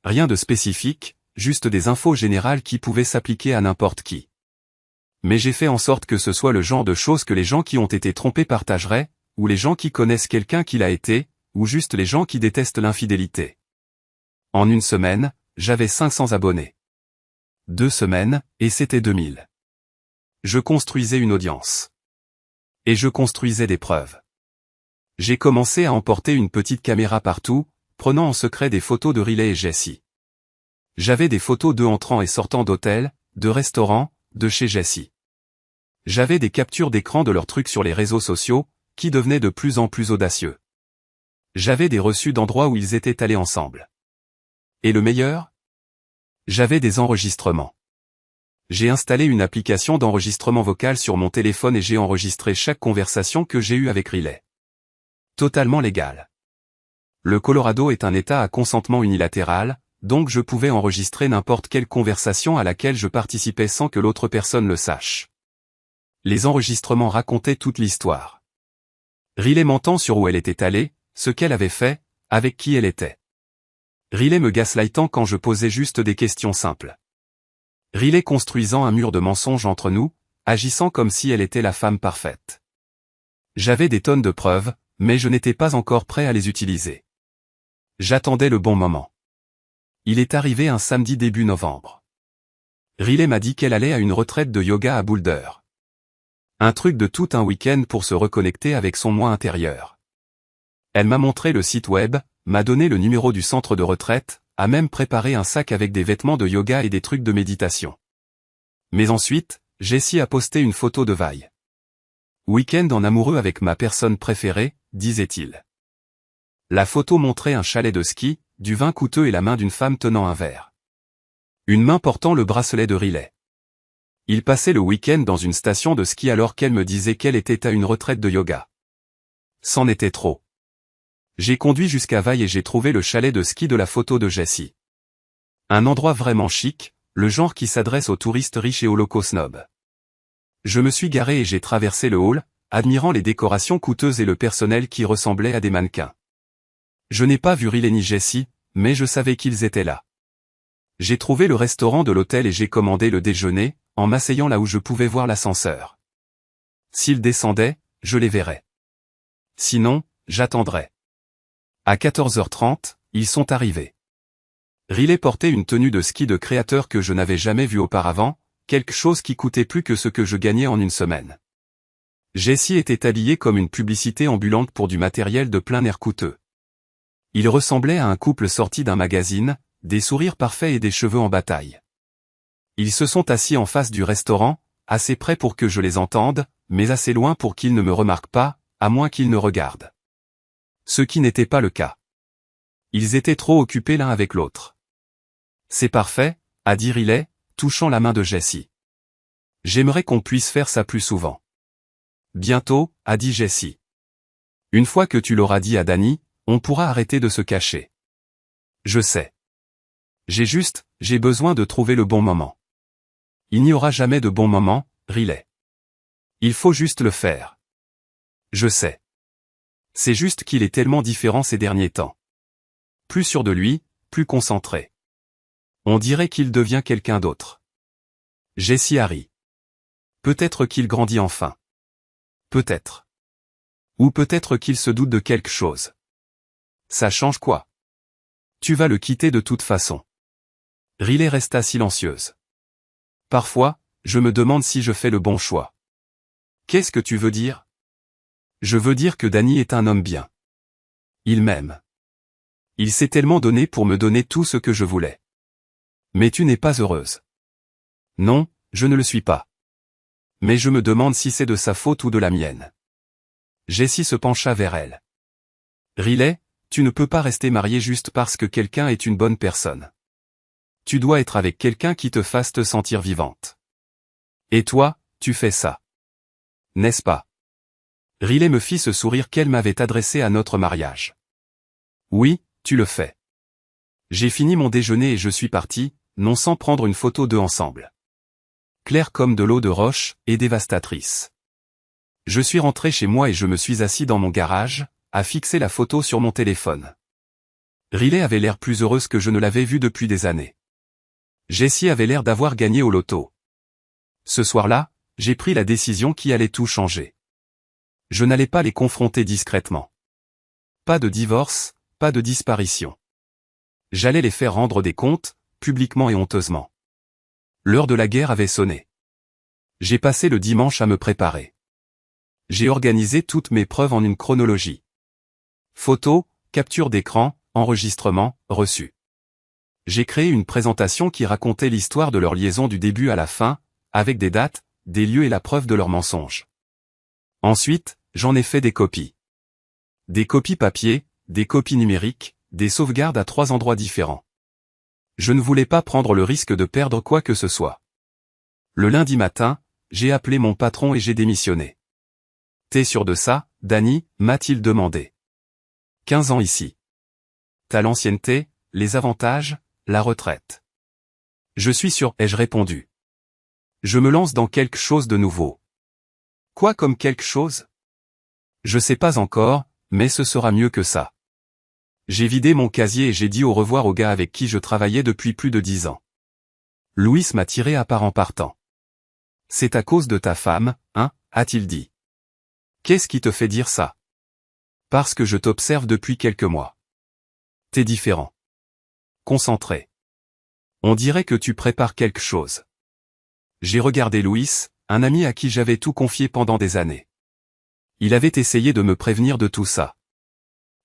Rien de spécifique, juste des infos générales qui pouvaient s'appliquer à n'importe qui. Mais j'ai fait en sorte que ce soit le genre de choses que les gens qui ont été trompés partageraient, ou les gens qui connaissent quelqu'un qui l'a été, ou juste les gens qui détestent l'infidélité. En une semaine, j'avais 500 abonnés. 2 semaines, et c'était 2000. Je construisais une audience. Et je construisais des preuves. J'ai commencé à emporter une petite caméra partout, prenant en secret des photos de Riley et Jessie. J'avais des photos d'eux entrant et sortant d'hôtels, de restaurants, de chez Jessie. J'avais des captures d'écran de leurs trucs sur les réseaux sociaux, qui devenaient de plus en plus audacieux. J'avais des reçus d'endroits où ils étaient allés ensemble. Et le meilleur ? J'avais des enregistrements. J'ai installé une application d'enregistrement vocal sur mon téléphone et j'ai enregistré chaque conversation que j'ai eue avec Riley. Totalement légal. Le Colorado est un État à consentement unilatéral, donc je pouvais enregistrer n'importe quelle conversation à laquelle je participais sans que l'autre personne le sache. Les enregistrements racontaient toute l'histoire. Riley mentant sur où elle était allée, ce qu'elle avait fait, avec qui elle était. Riley me gaslightant quand je posais juste des questions simples. Riley construisant un mur de mensonges entre nous, agissant comme si elle était la femme parfaite. J'avais des tonnes de preuves, mais je n'étais pas encore prêt à les utiliser. J'attendais le bon moment. Il est arrivé un samedi début novembre. Riley m'a dit qu'elle allait à une retraite de yoga à Boulder. Un truc de tout un week-end pour se reconnecter avec son moi intérieur. Elle m'a montré le site web, m'a donné le numéro du centre de retraite, a même préparé un sac avec des vêtements de yoga et des trucs de méditation. Mais ensuite, Jessie a posté une photo de Vaille. Week-end en amoureux avec ma personne préférée, disait-il. La photo montrait un chalet de ski, du vin coûteux et la main d'une femme tenant un verre. Une main portant le bracelet de Riley. Il passait le week-end dans une station de ski alors qu'elle me disait qu'elle était à une retraite de yoga. C'en était trop. J'ai conduit jusqu'à Vaille et j'ai trouvé le chalet de ski de la photo de Jessie. Un endroit vraiment chic, le genre qui s'adresse aux touristes riches et aux locaux snobs. Je me suis garé et j'ai traversé le hall, admirant les décorations coûteuses et le personnel qui ressemblait à des mannequins. Je n'ai pas vu Riley ni Jessie, mais je savais qu'ils étaient là. J'ai trouvé le restaurant de l'hôtel et j'ai commandé le déjeuner, en m'asseyant là où je pouvais voir l'ascenseur. S'ils descendaient, je les verrais. Sinon, j'attendrais. À 14h30, ils sont arrivés. Riley portait une tenue de ski de créateur que je n'avais jamais vue auparavant, quelque chose qui coûtait plus que ce que je gagnais en une semaine. Jessie était habillée comme une publicité ambulante pour du matériel de plein air coûteux. Il ressemblait à un couple sorti d'un magazine, des sourires parfaits et des cheveux en bataille. Ils se sont assis en face du restaurant, assez près pour que je les entende, mais assez loin pour qu'ils ne me remarquent pas, à moins qu'ils ne regardent. Ce qui n'était pas le cas. Ils étaient trop occupés l'un avec l'autre. C'est parfait, a dit Riley, touchant la main de Jessie. J'aimerais qu'on puisse faire ça plus souvent. Bientôt, a dit Jessie. Une fois que tu l'auras dit à Danny, on pourra arrêter de se cacher. Je sais. J'ai besoin de trouver le bon moment. Il n'y aura jamais de bon moment, Riley. Il faut juste le faire. Je sais. C'est juste qu'il est tellement différent ces derniers temps. Plus sûr de lui, plus concentré. On dirait qu'il devient quelqu'un d'autre. Jessie a ri. Peut-être qu'il grandit enfin. Peut-être. Ou peut-être qu'il se doute de quelque chose. Ça change quoi? Tu vas le quitter de toute façon. Riley resta silencieuse. Parfois, je me demande si je fais le bon choix. Qu'est-ce que tu veux dire? Je veux dire que Danny est un homme bien. Il m'aime. Il s'est tellement donné pour me donner tout ce que je voulais. Mais tu n'es pas heureuse. Non, je ne le suis pas. Mais je me demande si c'est de sa faute ou de la mienne. Jessie se pencha vers elle. Riley, tu ne peux pas rester marié juste parce que quelqu'un est une bonne personne. Tu dois être avec quelqu'un qui te fasse te sentir vivante. Et toi, tu fais ça. N'est-ce pas? Riley me fit ce sourire qu'elle m'avait adressé à notre mariage. Oui, tu le fais. J'ai fini mon déjeuner et je suis parti, non sans prendre une photo d'eux ensemble. Claire comme de l'eau de roche, et dévastatrice. Je suis rentré chez moi et je me suis assis dans mon garage, à fixer la photo sur mon téléphone. Riley avait l'air plus heureuse que je ne l'avais vue depuis des années. Jessie avait l'air d'avoir gagné au loto. Ce soir-là, j'ai pris la décision qui allait tout changer. Je n'allais pas les confronter discrètement. Pas de divorce, pas de disparition. J'allais les faire rendre des comptes, publiquement et honteusement. L'heure de la guerre avait sonné. J'ai passé le dimanche à me préparer. J'ai organisé toutes mes preuves en une chronologie. Photos, capture d'écran, enregistrement, reçu. J'ai créé une présentation qui racontait l'histoire de leur liaison du début à la fin, avec des dates, des lieux et la preuve de leur mensonge. Ensuite, j'en ai fait des copies. Des copies papier, des copies numériques, des sauvegardes à 3 endroits différents. Je ne voulais pas prendre le risque de perdre quoi que ce soit. Le lundi matin, j'ai appelé mon patron et j'ai démissionné. T'es sûr de ça, Danny, m'a-t-il demandé. 15 ans ici. T'as l'ancienneté, les avantages, la retraite. Je suis sûr, ai-je répondu. Je me lance dans quelque chose de nouveau. Quoi comme quelque chose? Je sais pas encore, mais ce sera mieux que ça. J'ai vidé mon casier et j'ai dit au revoir au gars avec qui je travaillais depuis plus de 10 ans. Louis m'a tiré à part en partant. C'est à cause de ta femme, hein, a-t-il dit. Qu'est-ce qui te fait dire ça? Parce que je t'observe depuis quelques mois. T'es différent. Concentré. On dirait que tu prépares quelque chose. J'ai regardé Louis, un ami à qui j'avais tout confié pendant des années. Il avait essayé de me prévenir de tout ça.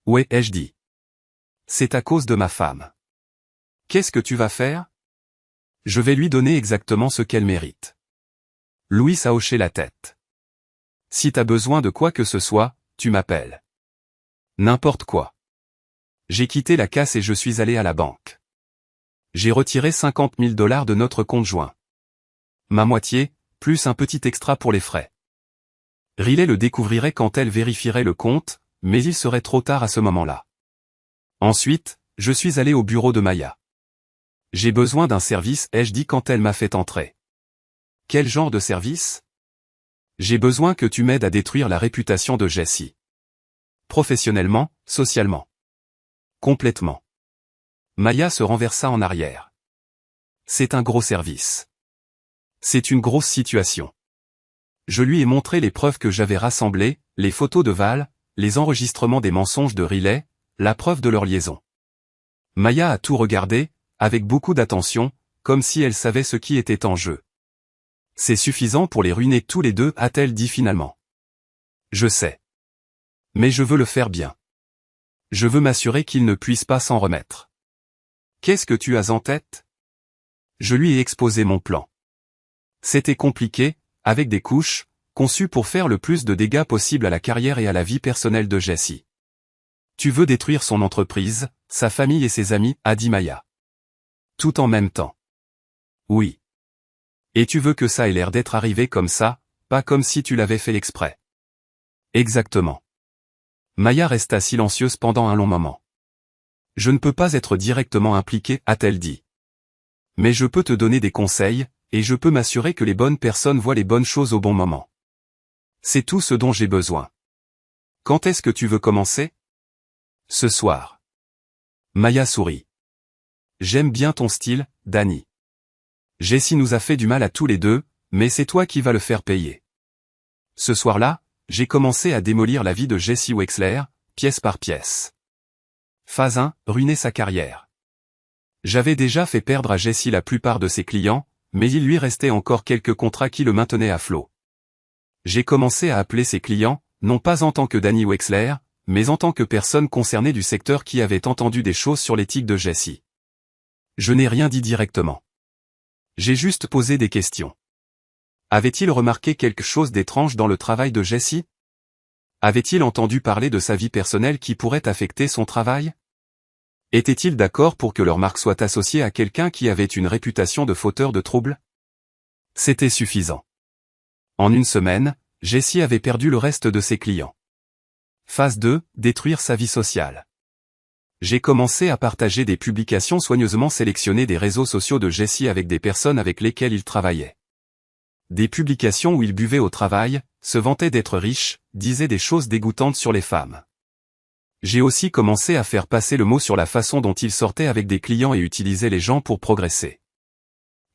Ouais, ai-je dit. C'est à cause de ma femme. Qu'est-ce que tu vas faire? Je vais lui donner exactement ce qu'elle mérite. Louis a hoché la tête. Si t'as besoin de quoi que ce soit, tu m'appelles. N'importe quoi. J'ai quitté la casse et je suis allé à la banque. J'ai retiré 50 000 $ de notre compte joint. Ma moitié, plus un petit extra pour les frais. Riley le découvrirait quand elle vérifierait le compte, mais il serait trop tard à ce moment-là. Ensuite, je suis allé au bureau de Maya. J'ai besoin d'un service, ai-je dit quand elle m'a fait entrer. Quel genre de service? J'ai besoin que tu m'aides à détruire la réputation de Jessie. Professionnellement, socialement. Complètement. Maya se renversa en arrière. C'est un gros service. C'est une grosse situation. Je lui ai montré les preuves que j'avais rassemblées, les photos de Val, les enregistrements des mensonges de Riley, la preuve de leur liaison. Maya a tout regardé, avec beaucoup d'attention, comme si elle savait ce qui était en jeu. C'est suffisant pour les ruiner tous les deux, a-t-elle dit finalement. Je sais. Mais je veux le faire bien. Je veux m'assurer qu'ils ne puissent pas s'en remettre. Qu'est-ce que tu as en tête? Je lui ai exposé mon plan. C'était compliqué, avec des couches, conçues pour faire le plus de dégâts possible à la carrière et à la vie personnelle de Jessie. Tu veux détruire son entreprise, sa famille et ses amis, a dit Maya. Tout en même temps. Oui. Et tu veux que ça ait l'air d'être arrivé comme ça, pas comme si tu l'avais fait exprès. Exactement. Maya resta silencieuse pendant un long moment. Je ne peux pas être directement impliquée, a-t-elle dit. Mais je peux te donner des conseils, et je peux m'assurer que les bonnes personnes voient les bonnes choses au bon moment. C'est tout ce dont j'ai besoin. Quand est-ce que tu veux commencer? Ce soir. Maya sourit. J'aime bien ton style, Danny. Jessie nous a fait du mal à tous les deux, mais c'est toi qui vas le faire payer. Ce soir-là, j'ai commencé à démolir la vie de Jessie Wexler, pièce par pièce. Phase 1, ruiner sa carrière. J'avais déjà fait perdre à Jessie la plupart de ses clients, mais il lui restait encore quelques contrats qui le maintenaient à flot. J'ai commencé à appeler ses clients, non pas en tant que Danny Wexler, mais en tant que personne concernée du secteur qui avait entendu des choses sur l'éthique de Jessie. Je n'ai rien dit directement. J'ai juste posé des questions. Avait-il remarqué quelque chose d'étrange dans le travail de Jessie? Avait-il entendu parler de sa vie personnelle qui pourrait affecter son travail? Était-il d'accord pour que leur marque soit associée à quelqu'un qui avait une réputation de fauteur de troubles? C'était suffisant. En une semaine, Jessie avait perdu le reste de ses clients. Phase 2, détruire sa vie sociale. J'ai commencé à partager des publications soigneusement sélectionnées des réseaux sociaux de Jessie avec des personnes avec lesquelles il travaillait. Des publications où il buvait au travail, se vantait d'être riche, disait des choses dégoûtantes sur les femmes. J'ai aussi commencé à faire passer le mot sur la façon dont il sortait avec des clients et utilisait les gens pour progresser.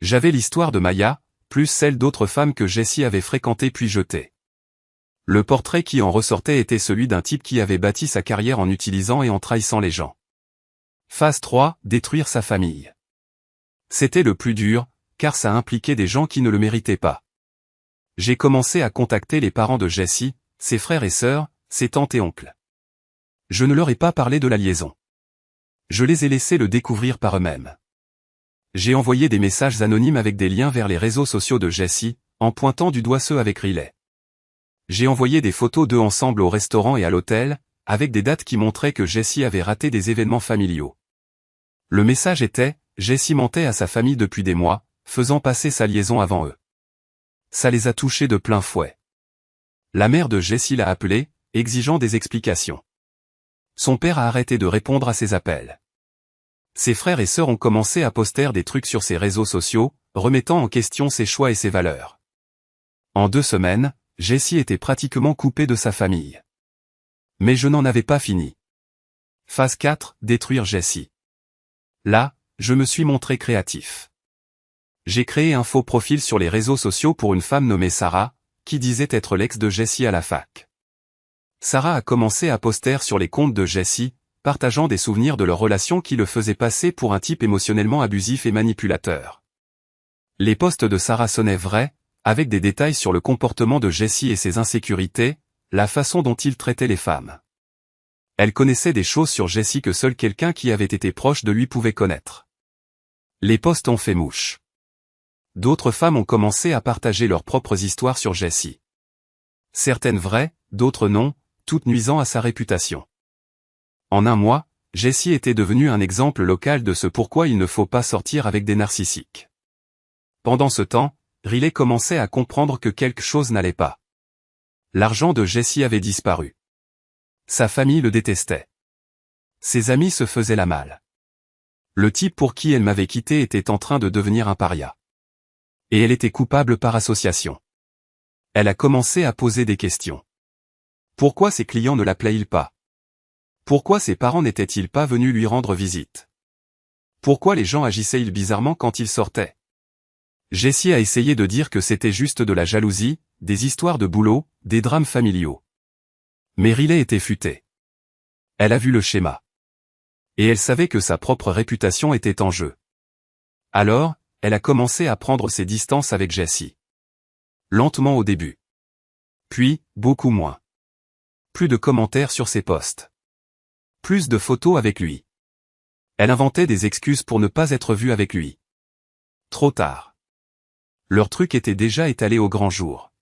J'avais l'histoire de Maya, plus celle d'autres femmes que Jessie avait fréquentées puis jetées. Le portrait qui en ressortait était celui d'un type qui avait bâti sa carrière en utilisant et en trahissant les gens. Phase 3, détruire sa famille. C'était le plus dur, car ça impliquait des gens qui ne le méritaient pas. J'ai commencé à contacter les parents de Jessie, ses frères et sœurs, ses tantes et oncles. Je ne leur ai pas parlé de la liaison. Je les ai laissés le découvrir par eux-mêmes. J'ai envoyé des messages anonymes avec des liens vers les réseaux sociaux de Jessie, en pointant du doigt ceux avec Riley. J'ai envoyé des photos d'eux ensemble au restaurant et à l'hôtel, avec des dates qui montraient que Jessie avait raté des événements familiaux. Le message était, Jessie mentait à sa famille depuis des mois, faisant passer sa liaison avant eux. Ça les a touchés de plein fouet. La mère de Jessie l'a appelé, exigeant des explications. Son père a arrêté de répondre à ses appels. Ses frères et sœurs ont commencé à poster des trucs sur ses réseaux sociaux, remettant en question ses choix et ses valeurs. En 2 semaines, Jessie était pratiquement coupée de sa famille. Mais je n'en avais pas fini. Phase 4, détruire Jessie. Là, je me suis montré créatif. J'ai créé un faux profil sur les réseaux sociaux pour une femme nommée Sarah, qui disait être l'ex de Jessie à la fac. Sarah a commencé à poster sur les comptes de Jessie, partageant des souvenirs de leur relation qui le faisaient passer pour un type émotionnellement abusif et manipulateur. Les posts de Sarah sonnaient vrais, avec des détails sur le comportement de Jessie et ses insécurités, la façon dont il traitait les femmes. Elle connaissait des choses sur Jessie que seul quelqu'un qui avait été proche de lui pouvait connaître. Les posts ont fait mouche. D'autres femmes ont commencé à partager leurs propres histoires sur Jessie. Certaines vraies, d'autres non, toutes nuisant à sa réputation. En un mois, Jessie était devenue un exemple local de ce pourquoi il ne faut pas sortir avec des narcissiques. Pendant ce temps, Riley commençait à comprendre que quelque chose n'allait pas. L'argent de Jessie avait disparu. Sa famille le détestait. Ses amis se faisaient la malle. Le type pour qui elle m'avait quitté était en train de devenir un paria. Et elle était coupable par association. Elle a commencé à poser des questions. Pourquoi ses clients ne l'appelaient-ils pas? Pourquoi ses parents n'étaient-ils pas venus lui rendre visite? Pourquoi les gens agissaient-ils bizarrement quand il sortait? Jessie a essayé de dire que c'était juste de la jalousie, des histoires de boulot, des drames familiaux. Mais Riley était futée. Elle a vu le schéma. Et elle savait que sa propre réputation était en jeu. Alors, elle a commencé à prendre ses distances avec Jessie. Lentement au début. Puis, beaucoup moins. Plus de commentaires sur ses posts. Plus de photos avec lui. Elle inventait des excuses pour ne pas être vue avec lui. Trop tard. Leur truc était déjà étalé au grand jour.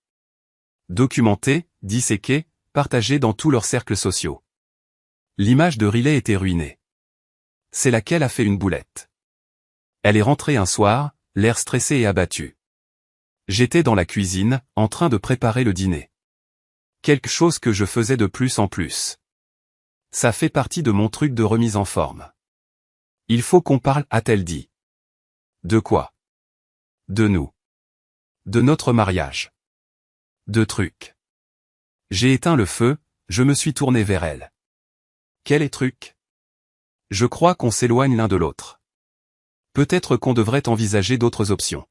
Documenté, disséqué, partagé dans tous leurs cercles sociaux. L'image de Riley était ruinée. C'est laquelle a fait une boulette. Elle est rentrée un soir, l'air stressé et abattu. J'étais dans la cuisine, en train de préparer le dîner. Quelque chose que je faisais de plus en plus. Ça fait partie de mon truc de remise en forme. Il faut qu'on parle, a-t-elle dit. De quoi? De nous. De notre mariage. De trucs. J'ai éteint le feu, je me suis tourné vers elle. Quel est truc? Je crois qu'on s'éloigne l'un de l'autre. Peut-être qu'on devrait envisager d'autres options.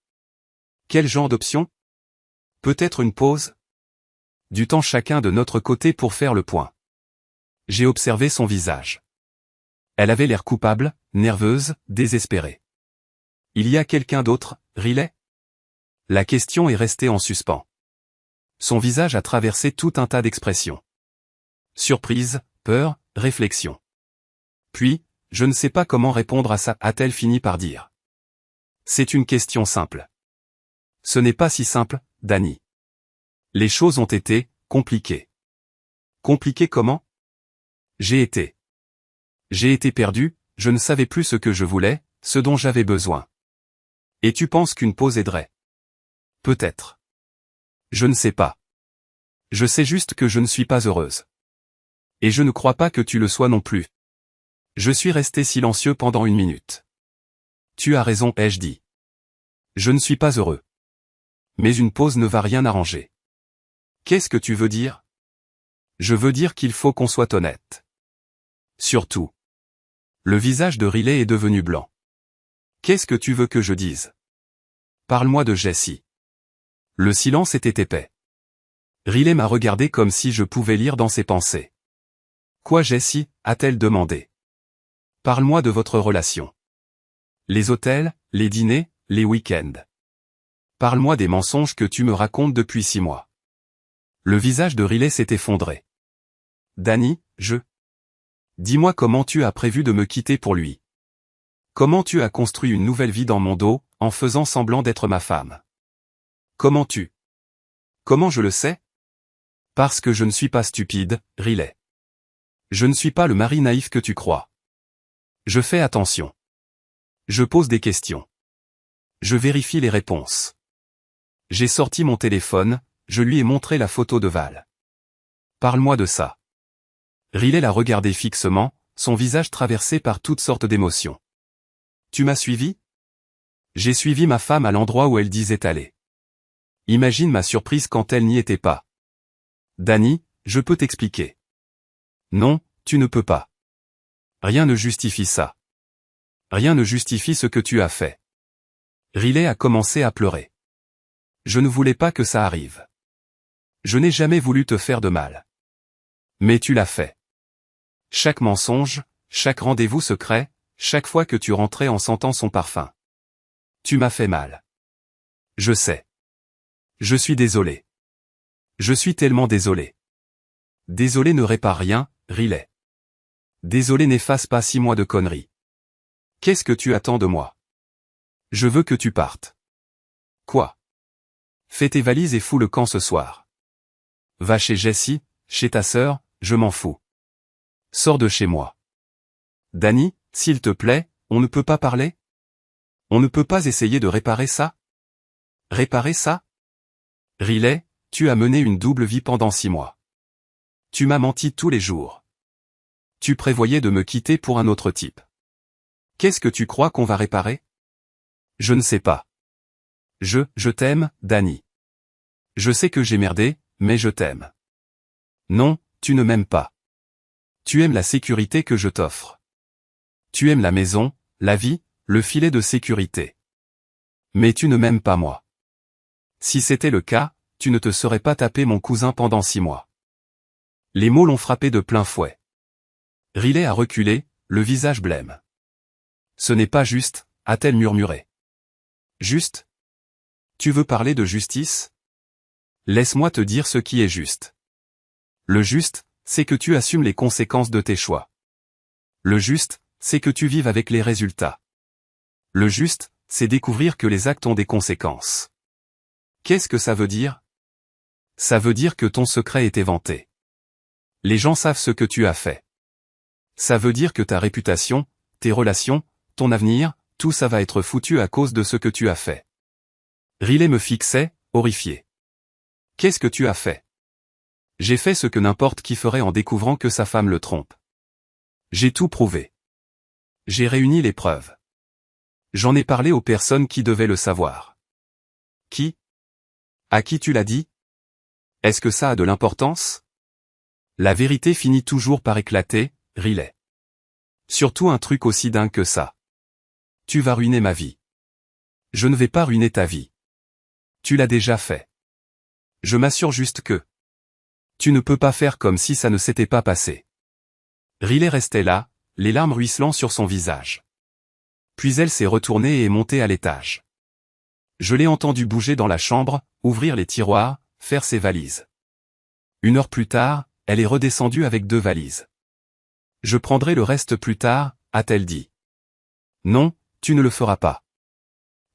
Quel genre d'options? Peut-être une pause? Du temps chacun de notre côté pour faire le point. J'ai observé son visage. Elle avait l'air coupable, nerveuse, désespérée. Il y a quelqu'un d'autre, Riley? La question est restée en suspens. Son visage a traversé tout un tas d'expressions. Surprise, peur, réflexion. Puis, je ne sais pas comment répondre à ça, a-t-elle fini par dire. C'est une question simple. Ce n'est pas si simple, Danny. Les choses ont été compliquées. Compliquées comment? J'ai été perdu, je ne savais plus ce que je voulais, ce dont j'avais besoin. Et tu penses qu'une pause aiderait? Peut-être. Je ne sais pas. Je sais juste que je ne suis pas heureuse. Et je ne crois pas que tu le sois non plus. Je suis resté silencieux pendant 1 minute. Tu as raison, ai-je dit. Je ne suis pas heureux. Mais une pause ne va rien arranger. Qu'est-ce que tu veux dire? Je veux dire qu'il faut qu'on soit honnête. Surtout. Le visage de Riley est devenu blanc. Qu'est-ce que tu veux que je dise? Parle-moi de Jessie. Le silence était épais. Riley m'a regardé comme si je pouvais lire dans ses pensées. Quoi Jessie? A-t-elle demandé. Parle-moi de votre relation. Les hôtels, les dîners, les week-ends. Parle-moi des mensonges que tu me racontes depuis 6 mois. Le visage de Riley s'est effondré. Danny, Dis-moi comment tu as prévu de me quitter pour lui. Comment tu as construit une nouvelle vie dans mon dos, en faisant semblant d'être ma femme. Comment je le sais? Parce que je ne suis pas stupide, Riley. Je ne suis pas le mari naïf que tu crois. Je fais attention. Je pose des questions. Je vérifie les réponses. J'ai sorti mon téléphone, je lui ai montré la photo de Val. Parle-moi de ça. Riley l'a regardé fixement, son visage traversé par toutes sortes d'émotions. Tu m'as suivi? J'ai suivi ma femme à l'endroit où elle disait aller. Imagine ma surprise quand elle n'y était pas. Danny, je peux t'expliquer. Non, tu ne peux pas. Rien ne justifie ça. Rien ne justifie ce que tu as fait. Riley a commencé à pleurer. Je ne voulais pas que ça arrive. Je n'ai jamais voulu te faire de mal. Mais tu l'as fait. Chaque mensonge, chaque rendez-vous secret, chaque fois que tu rentrais en sentant son parfum. Tu m'as fait mal. Je sais. Je suis désolé. Je suis tellement désolé. Désolé ne répare rien, Riley. Désolé n'efface pas 6 mois de conneries. Qu'est-ce que tu attends de moi? Je veux que tu partes. Quoi? Fais tes valises et fous le camp ce soir. Va chez Jessie, chez ta sœur, je m'en fous. Sors de chez moi. Danny, s'il te plaît, on ne peut pas parler? On ne peut pas essayer de réparer ça? Réparer ça? Riley, tu as mené une double vie pendant 6 mois. Tu m'as menti tous les jours. Tu prévoyais de me quitter pour un autre type. Qu'est-ce que tu crois qu'on va réparer? Je ne sais pas. Je t'aime, Danny. Je sais que j'ai merdé, mais je t'aime. Non, tu ne m'aimes pas. Tu aimes la sécurité que je t'offre. Tu aimes la maison, la vie, le filet de sécurité. Mais tu ne m'aimes pas moi. Si c'était le cas, tu ne te serais pas tapé mon cousin pendant 6 mois. Les mots l'ont frappé de plein fouet. Riley a reculé, le visage blême. Ce n'est pas juste, a-t-elle murmuré. Juste? Tu veux parler de justice? Laisse-moi te dire ce qui est juste. Le juste, c'est que tu assumes les conséquences de tes choix. Le juste, c'est que tu vives avec les résultats. Le juste, c'est découvrir que les actes ont des conséquences. Qu'est-ce que ça veut dire? Ça veut dire que ton secret est éventé. Les gens savent ce que tu as fait. Ça veut dire que ta réputation, tes relations, ton avenir, tout ça va être foutu à cause de ce que tu as fait. Riley me fixait, horrifié. Qu'est-ce que tu as fait? J'ai fait ce que n'importe qui ferait en découvrant que sa femme le trompe. J'ai tout prouvé. J'ai réuni les preuves. J'en ai parlé aux personnes qui devaient le savoir. Qui? À qui tu l'as dit? Est-ce que ça a de l'importance? La vérité finit toujours par éclater, Riley. Surtout un truc aussi dingue que ça. Tu vas ruiner ma vie. Je ne vais pas ruiner ta vie. Tu l'as déjà fait. Je m'assure juste que... Tu ne peux pas faire comme si ça ne s'était pas passé. Riley restait là, les larmes ruisselant sur son visage. Puis elle s'est retournée et est montée à l'étage. Je l'ai entendu bouger dans la chambre, ouvrir les tiroirs, faire ses valises. 1 heure plus tard, elle est redescendue avec 2 valises. Je prendrai le reste plus tard, a-t-elle dit. Non, tu ne le feras pas.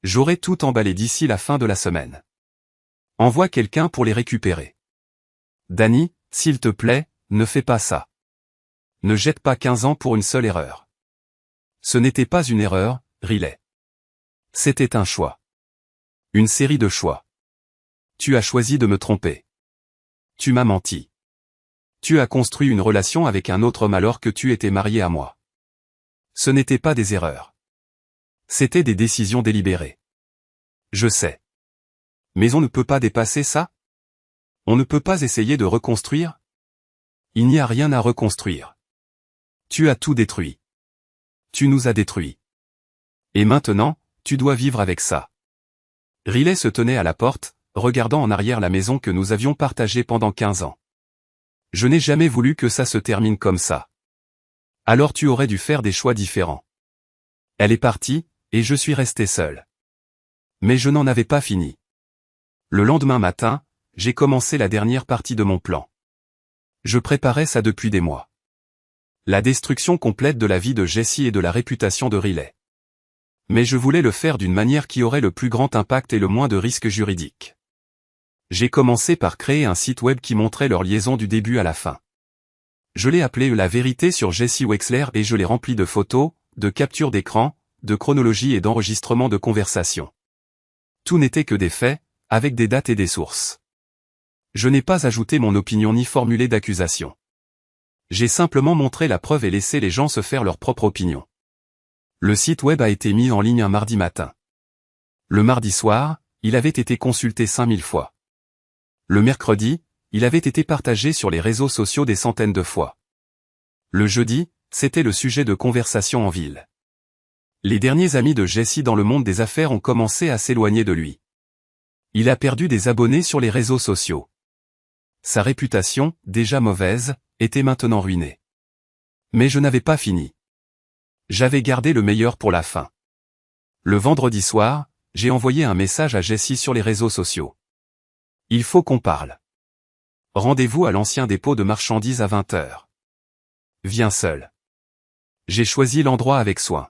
J'aurai tout emballé d'ici la fin de la semaine. Envoie quelqu'un pour les récupérer. Danny, s'il te plaît, ne fais pas ça. Ne jette pas 15 ans pour une seule erreur. Ce n'était pas une erreur, Riley. C'était un choix. Une série de choix. Tu as choisi de me tromper. Tu m'as menti. Tu as construit une relation avec un autre homme alors que tu étais marié à moi. Ce n'étaient pas des erreurs. C'étaient des décisions délibérées. Je sais. Mais on ne peut pas dépasser ça? On ne peut pas essayer de reconstruire? Il n'y a rien à reconstruire. Tu as tout détruit. Tu nous as détruits. Et maintenant, tu dois vivre avec ça. Riley se tenait à la porte, regardant en arrière la maison que nous avions partagée pendant 15 ans. Je n'ai jamais voulu que ça se termine comme ça. Alors tu aurais dû faire des choix différents. Elle est partie, et je suis resté seul. Mais je n'en avais pas fini. Le lendemain matin, j'ai commencé la dernière partie de mon plan. Je préparais ça depuis des mois. La destruction complète de la vie de Jessie et de la réputation de Riley. Mais je voulais le faire d'une manière qui aurait le plus grand impact et le moins de risques juridiques. J'ai commencé par créer un site web qui montrait leur liaison du début à la fin. Je l'ai appelé La Vérité sur Jessie Wexler et je l'ai rempli de photos, de captures d'écran, de chronologie et d'enregistrements de conversations. Tout n'était que des faits, avec des dates et des sources. Je n'ai pas ajouté mon opinion ni formulé d'accusation. J'ai simplement montré la preuve et laissé les gens se faire leur propre opinion. Le site web a été mis en ligne un mardi matin. Le mardi soir, il avait été consulté 5000 fois. Le mercredi, il avait été partagé sur les réseaux sociaux des centaines de fois. Le jeudi, c'était le sujet de conversation en ville. Les derniers amis de Jessie dans le monde des affaires ont commencé à s'éloigner de lui. Il a perdu des abonnés sur les réseaux sociaux. Sa réputation, déjà mauvaise, était maintenant ruinée. Mais je n'avais pas fini. J'avais gardé le meilleur pour la fin. Le vendredi soir, j'ai envoyé un message à Jessie sur les réseaux sociaux. Il faut qu'on parle. Rendez-vous à l'ancien dépôt de marchandises à 20 h. Viens seul. J'ai choisi l'endroit avec soin.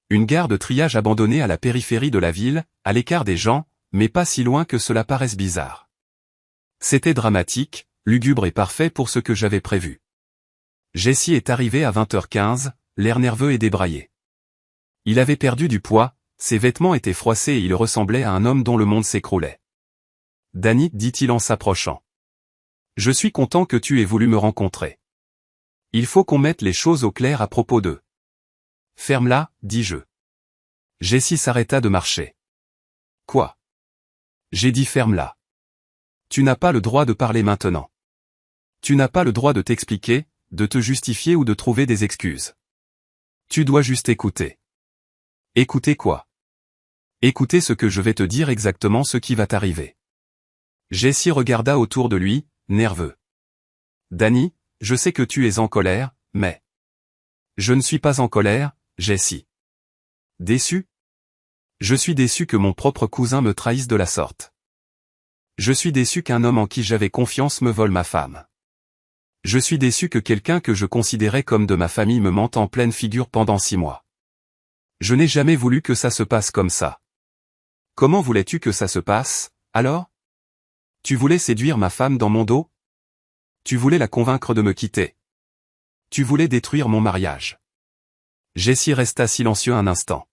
Une gare de triage abandonnée à la périphérie de la ville, à l'écart des gens, mais pas si loin que cela paraisse bizarre. C'était dramatique, lugubre et parfait pour ce que j'avais prévu. Jessie est arrivé à 20h15, l'air nerveux et débraillé. Il avait perdu du poids, ses vêtements étaient froissés et il ressemblait à un homme dont le monde s'écroulait. « Danny, dit-il en s'approchant. Je suis content que tu aies voulu me rencontrer. Il faut qu'on mette les choses au clair à propos d'eux. Ferme-la, dis-je. Jessie s'arrêta de marcher. Quoi? J'ai dit ferme-la. Tu n'as pas le droit de parler maintenant. Tu n'as pas le droit de t'expliquer, de te justifier ou de trouver des excuses. Tu dois juste écouter. Écouter quoi? Écouter ce que je vais te dire exactement ce qui va t'arriver. Jessie regarda autour de lui, nerveux. Danny, je sais que tu es en colère, mais... Je ne suis pas en colère, Jessie. Déçu? Je suis déçu que mon propre cousin me trahisse de la sorte. Je suis déçu qu'un homme en qui j'avais confiance me vole ma femme. Je suis déçu que quelqu'un que je considérais comme de ma famille me mente en pleine figure pendant 6 mois. Je n'ai jamais voulu que ça se passe comme ça. Comment voulais-tu que ça se passe, alors? Tu voulais séduire ma femme dans mon dos? Tu voulais la convaincre de me quitter. Tu voulais détruire mon mariage. Jessie resta silencieux un instant.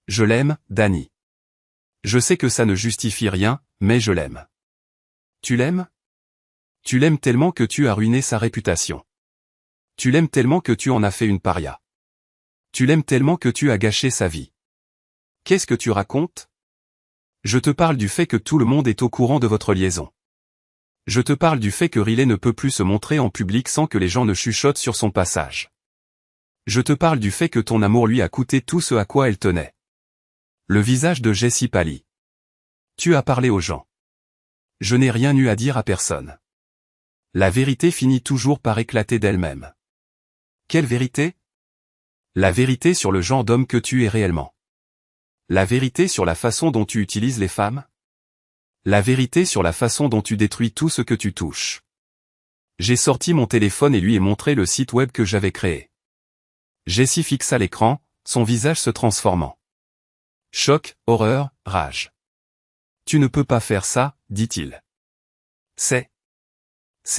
Je l'aime, Danny. Je sais que ça ne justifie rien, mais je l'aime. Tu l'aimes? Tu l'aimes tellement que tu as ruiné sa réputation. Tu l'aimes tellement que tu en as fait une paria. Tu l'aimes tellement que tu as gâché sa vie. Qu'est-ce que tu racontes? Je te parle du fait que tout le monde est au courant de votre liaison. Je te parle du fait que Riley ne peut plus se montrer en public sans que les gens ne chuchotent sur son passage. Je te parle du fait que ton amour lui a coûté tout ce à quoi elle tenait. Le visage de Jessie pâlit. Tu as parlé aux gens. Je n'ai rien eu à dire à personne. La vérité finit toujours par éclater d'elle-même. Quelle vérité? La vérité sur le genre d'homme que tu es réellement. La vérité sur la façon dont tu utilises les femmes? La vérité sur la façon dont tu détruis tout ce que tu touches. J'ai sorti mon téléphone et lui ai montré le site web que j'avais créé. Jessie fixa l'écran, son visage se transformant. Choc, horreur, rage. Tu ne peux pas faire ça, dit-il. C'est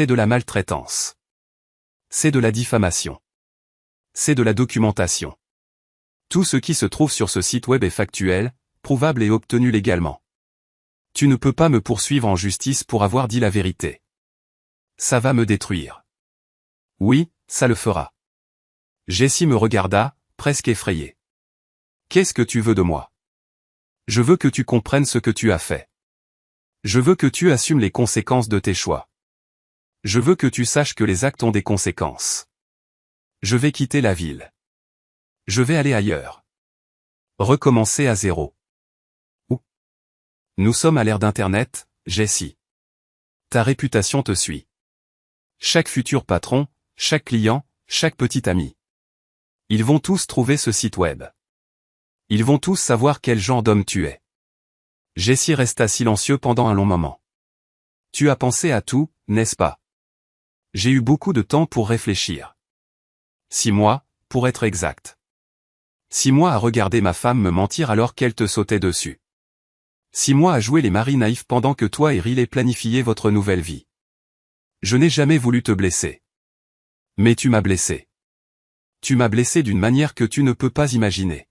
de la maltraitance. C'est de la diffamation. C'est de la documentation. Tout ce qui se trouve sur ce site web est factuel, prouvable et obtenu légalement. Tu ne peux pas me poursuivre en justice pour avoir dit la vérité. Ça va me détruire. Oui, ça le fera. Jessie me regarda, presque effrayée. Qu'est-ce que tu veux de moi? Je veux que tu comprennes ce que tu as fait. Je veux que tu assumes les conséquences de tes choix. Je veux que tu saches que les actes ont des conséquences. Je vais quitter la ville. Je vais aller ailleurs. Recommencer à zéro. Où? Nous sommes à l'ère d'Internet, Jessie. Ta réputation te suit. Chaque futur patron, chaque client, chaque petit ami. Ils vont tous trouver ce site web. Ils vont tous savoir quel genre d'homme tu es. Jessie resta silencieux pendant un long moment. Tu as pensé à tout, n'est-ce pas? J'ai eu beaucoup de temps pour réfléchir. 6 mois, pour être exact. 6 mois à regarder ma femme me mentir alors qu'elle te sautait dessus. 6 mois à jouer les maris naïfs pendant que toi et Riley planifiez votre nouvelle vie. Je n'ai jamais voulu te blesser. Mais tu m'as blessé. Tu m'as blessé d'une manière que tu ne peux pas imaginer.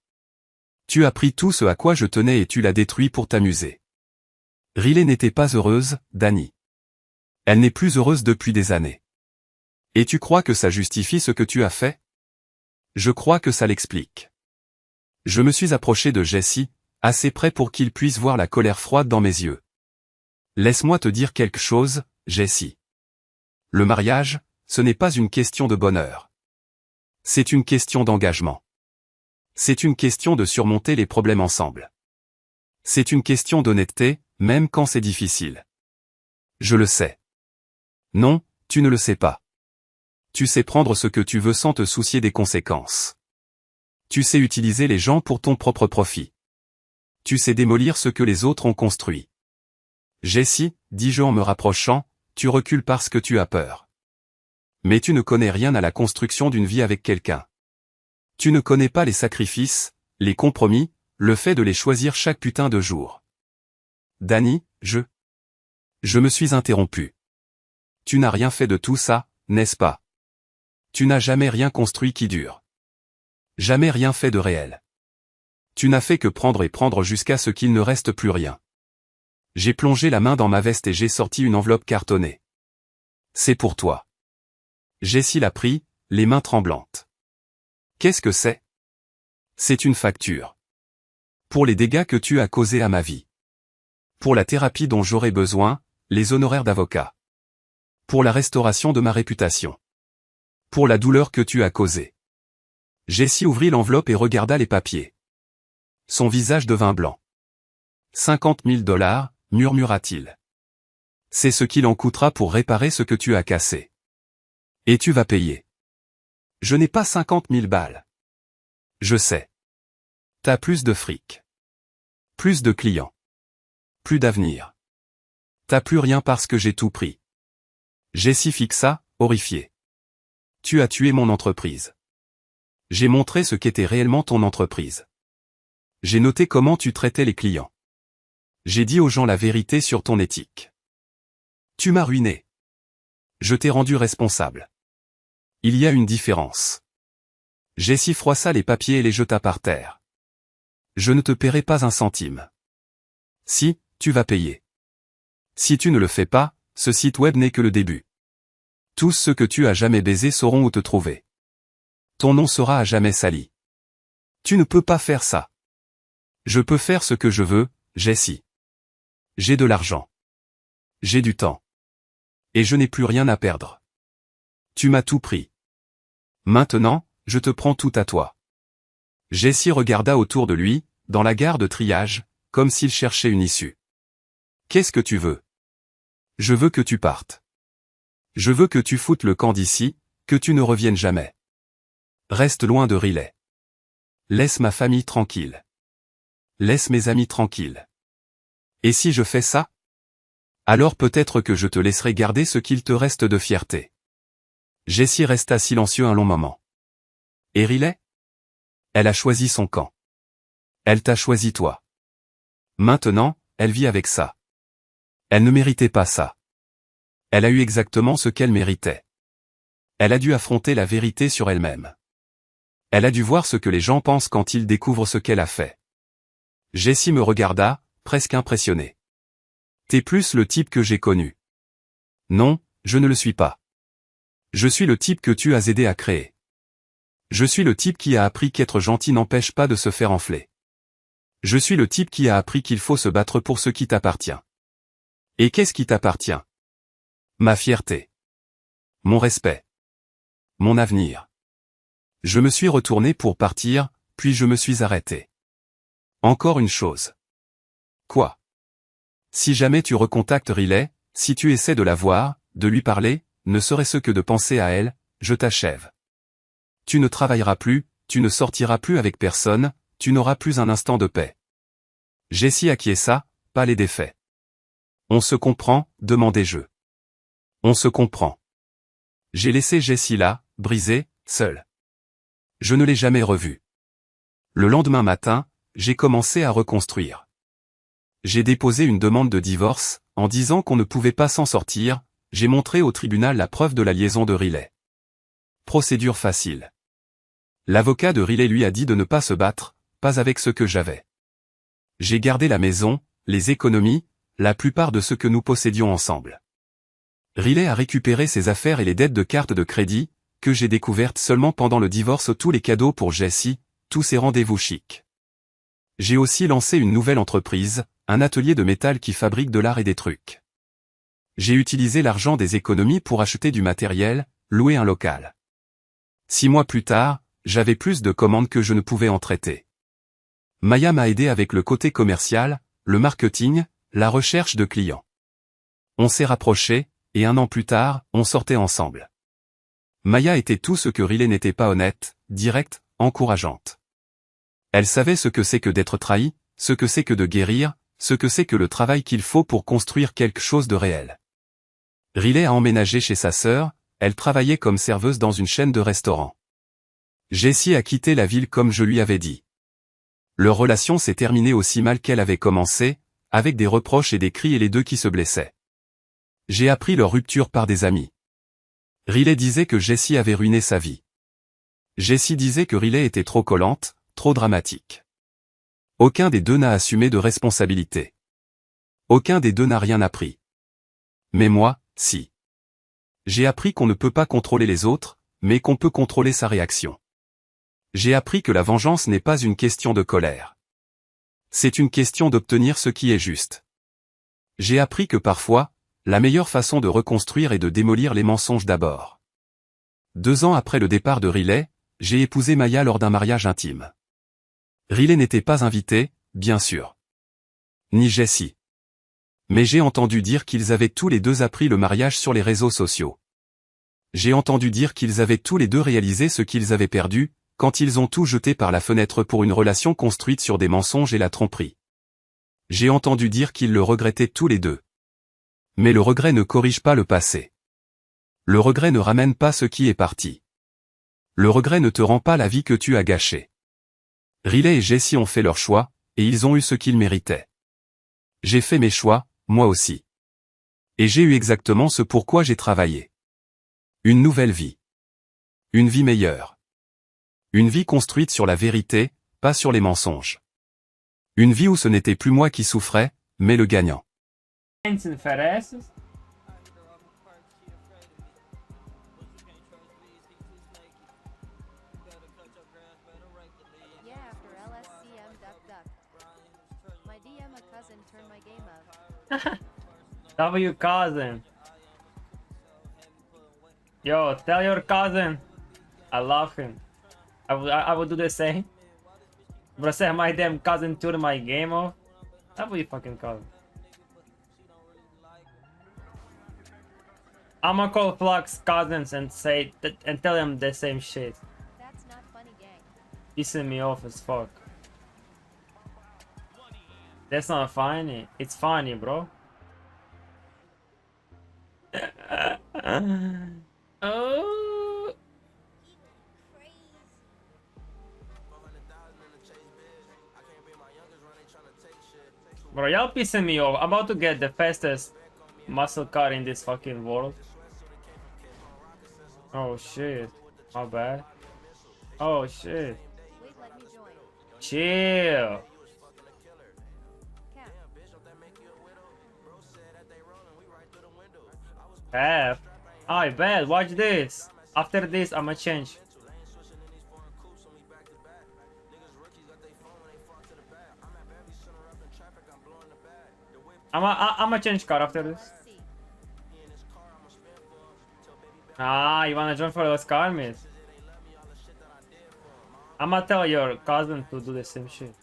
Tu as pris tout ce à quoi je tenais et tu l'as détruit pour t'amuser. Riley n'était pas heureuse, Danny. Elle n'est plus heureuse depuis des années. Et tu crois que ça justifie ce que tu as fait? Je crois que ça l'explique. Je me suis approché de Jessie, assez près pour qu'il puisse voir la colère froide dans mes yeux. Laisse-moi te dire quelque chose, Jessie. Le mariage, ce n'est pas une question de bonheur. C'est une question d'engagement. C'est une question de surmonter les problèmes ensemble. C'est une question d'honnêteté, même quand c'est difficile. Je le sais. Non, tu ne le sais pas. Tu sais prendre ce que tu veux sans te soucier des conséquences. Tu sais utiliser les gens pour ton propre profit. Tu sais démolir ce que les autres ont construit. Jessie, dis-je en me rapprochant, tu recules parce que tu as peur. Mais tu ne connais rien à la construction d'une vie avec quelqu'un. Tu ne connais pas les sacrifices, les compromis, le fait de les choisir chaque putain de jour. Danny, Je me suis interrompu. Tu n'as rien fait de tout ça, n'est-ce pas? Tu n'as jamais rien construit qui dure. Jamais rien fait de réel. Tu n'as fait que prendre et prendre jusqu'à ce qu'il ne reste plus rien. J'ai plongé la main dans ma veste et j'ai sorti une enveloppe cartonnée. C'est pour toi. Jessie l'a pris, les mains tremblantes. Qu'est-ce que c'est? C'est une facture. Pour les dégâts que tu as causés à ma vie. Pour la thérapie dont j'aurai besoin, les honoraires d'avocat. Pour la restauration de ma réputation. Pour la douleur que tu as causée. Jessie ouvrit l'enveloppe et regarda les papiers. Son visage devint blanc. 50 000 $, murmura-t-il. C'est ce qu'il en coûtera pour réparer ce que tu as cassé. Et tu vas payer. Je n'ai pas 50 000 balles. Je sais. T'as plus de fric. Plus de clients. Plus d'avenir. T'as plus rien parce que j'ai tout pris. Jessie fixa, horrifiée. Tu as tué mon entreprise. J'ai montré ce qu'était réellement ton entreprise. J'ai noté comment tu traitais les clients. J'ai dit aux gens la vérité sur ton éthique. Tu m'as ruiné. Je t'ai rendu responsable. Il y a une différence. Jessie froissa les papiers et les jeta par terre. Je ne te paierai pas un centime. Si, tu vas payer. Si tu ne le fais pas, ce site web n'est que le début. Tous ceux que tu as jamais baisés sauront où te trouver. Ton nom sera à jamais sali. Tu ne peux pas faire ça. Je peux faire ce que je veux, Jessie. J'ai de l'argent. J'ai du temps. Et je n'ai plus rien à perdre. Tu m'as tout pris. Maintenant, je te prends tout à toi. Jessie regarda autour de lui, dans la gare de triage, comme s'il cherchait une issue. Qu'est-ce que tu veux? Je veux que tu partes. Je veux que tu foutes le camp d'ici, que tu ne reviennes jamais. Reste loin de Riley. Laisse ma famille tranquille. Laisse mes amis tranquilles. Et si je fais ça? Alors peut-être que je te laisserai garder ce qu'il te reste de fierté. Jessie resta silencieux un long moment. Et Riley? Elle a choisi son camp. Elle t'a choisi toi. Maintenant, elle vit avec ça. Elle ne méritait pas ça. Elle a eu exactement ce qu'elle méritait. Elle a dû affronter la vérité sur elle-même. Elle a dû voir ce que les gens pensent quand ils découvrent ce qu'elle a fait. Jessie me regarda, presque impressionné. T'es plus le type que j'ai connu. Non, je ne le suis pas. Je suis le type que tu as aidé à créer. Je suis le type qui a appris qu'être gentil n'empêche pas de se faire enfler. Je suis le type qui a appris qu'il faut se battre pour ce qui t'appartient. Et qu'est-ce qui t'appartient? Ma fierté. Mon respect. Mon avenir. Je me suis retourné pour partir, puis je me suis arrêté. Encore une chose. Quoi? Si jamais tu recontactes Riley, si tu essaies de la voir, de lui parler, ne serait-ce que de penser à elle, je t'achève. Tu ne travailleras plus, tu ne sortiras plus avec personne, tu n'auras plus un instant de paix. Jessie acquiesça, pas les défaits. On se comprend, demandai-je. On se comprend. J'ai laissé Jessie là, brisée, seule. Je ne l'ai jamais revue. Le lendemain matin, j'ai commencé à reconstruire. J'ai déposé une demande de divorce, en disant qu'on ne pouvait pas s'en sortir, j'ai montré au tribunal la preuve de la liaison de Riley. Procédure facile. L'avocat de Riley lui a dit de ne pas se battre, pas avec ce que j'avais. J'ai gardé la maison, les économies, la plupart de ce que nous possédions ensemble. Riley a récupéré ses affaires et les dettes de carte de crédit, que j'ai découvertes seulement pendant le divorce, tous les cadeaux pour Jessie, tous ses rendez-vous chics. J'ai aussi lancé une nouvelle entreprise, un atelier de métal qui fabrique de l'art et des trucs. J'ai utilisé l'argent des économies pour acheter du matériel, louer un local. 6 mois plus tard, j'avais plus de commandes que je ne pouvais en traiter. Maya m'a aidé avec le côté commercial, le marketing, la recherche de clients. On s'est rapprochés, et 1 an plus tard, on sortait ensemble. Maya était tout ce que Riley n'était pas, honnête, directe, encourageante. Elle savait ce que c'est que d'être trahi, ce que c'est que de guérir, ce que c'est que le travail qu'il faut pour construire quelque chose de réel. Riley a emménagé chez sa sœur, elle travaillait comme serveuse dans une chaîne de restaurants. Jessie a quitté la ville comme je lui avais dit. Leur relation s'est terminée aussi mal qu'elle avait commencé, avec des reproches et des cris et les deux qui se blessaient. J'ai appris leur rupture par des amis. Riley disait que Jessie avait ruiné sa vie. Jessie disait que Riley était trop collante, trop dramatique. Aucun des deux n'a assumé de responsabilité. Aucun des deux n'a rien appris. Mais moi, si. J'ai appris qu'on ne peut pas contrôler les autres, mais qu'on peut contrôler sa réaction. J'ai appris que la vengeance n'est pas une question de colère. C'est une question d'obtenir ce qui est juste. J'ai appris que parfois, la meilleure façon de reconstruire est de démolir les mensonges d'abord. 2 ans après le départ de Riley, j'ai épousé Maya lors d'un mariage intime. Riley n'était pas invité, bien sûr. Ni Jessie. Mais j'ai entendu dire qu'ils avaient tous les deux appris le mariage sur les réseaux sociaux. J'ai entendu dire qu'ils avaient tous les deux réalisé ce qu'ils avaient perdu, quand ils ont tout jeté par la fenêtre pour une relation construite sur des mensonges et la tromperie. J'ai entendu dire qu'ils le regrettaient tous les deux. Mais le regret ne corrige pas le passé. Le regret ne ramène pas ce qui est parti. Le regret ne te rend pas la vie que tu as gâchée. Riley et Jessie ont fait leur choix, et ils ont eu ce qu'ils méritaient. J'ai fait mes choix, moi aussi. Et j'ai eu exactement ce pourquoi j'ai travaillé. Une nouvelle vie. Une vie meilleure. Une vie construite sur la vérité, pas sur les mensonges. Une vie où ce n'était plus moi qui souffrais, mais le gagnant. W cousin. Yo, tell your cousin I love him. I would do the same. Bro, say my damn cousin turned my game off. W fucking cousin. I'ma call Flux cousins and say and tell them the same shit. That's not funny, gang. Pissing me off as fuck. That's not funny. It's funny, bro. Oh. Bro, y'all pissing me off. I'm about to get the fastest muscle car in this fucking world. Oh shit. My bad. Oh shit. Wait, let me join. Chill. Cap. F. I bet. Watch this. After this, I'ma change. I'ma change car after this. See. Ah, you wanna join for those car meets? I'ma tell your cousin to do the same shit.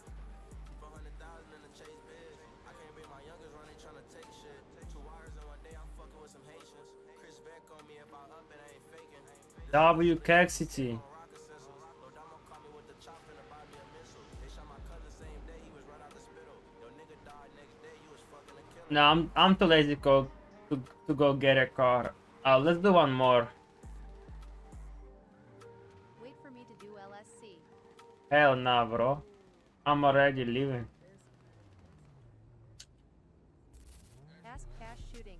W City. No, I'm too lazy to go get a car. Let's do one more. Wait for me to do LSC. Hell nah, bro. I'm already leaving. Ask Cash shooting.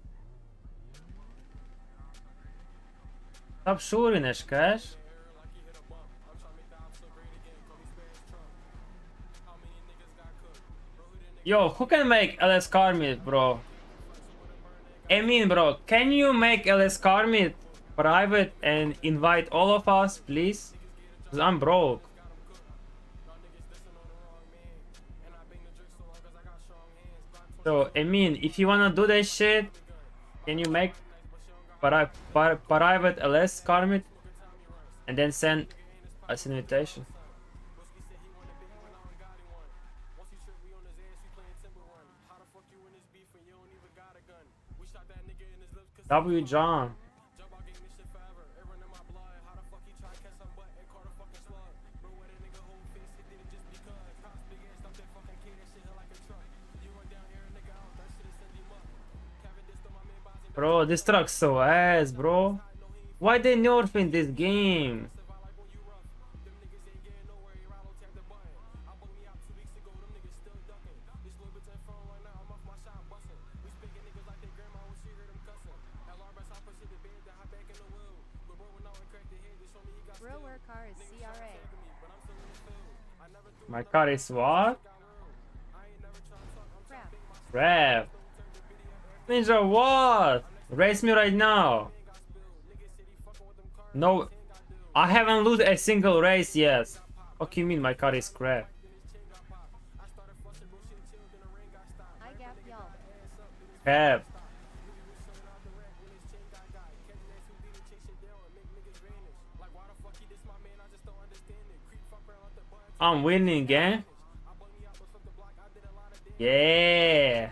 Stop shooting, Cash. Yo, who can make LS car meet, bro? I mean, bro, can you make LS car meet private and invite all of us, please? Cause I'm broke. So, I mean, if you wanna do that shit, can you make private LS car meet and then send us an invitation? W John. Bro, this truck's so ass, bro. Why they nerfing this game? Bro, where car is CRA? My car is what? Crap. Crap. Ninja, what? Race me right now. No, I haven't lost a single race yet. What do you mean my car is crap? I gap y'all. Crap. I'm winning, eh? Yeah.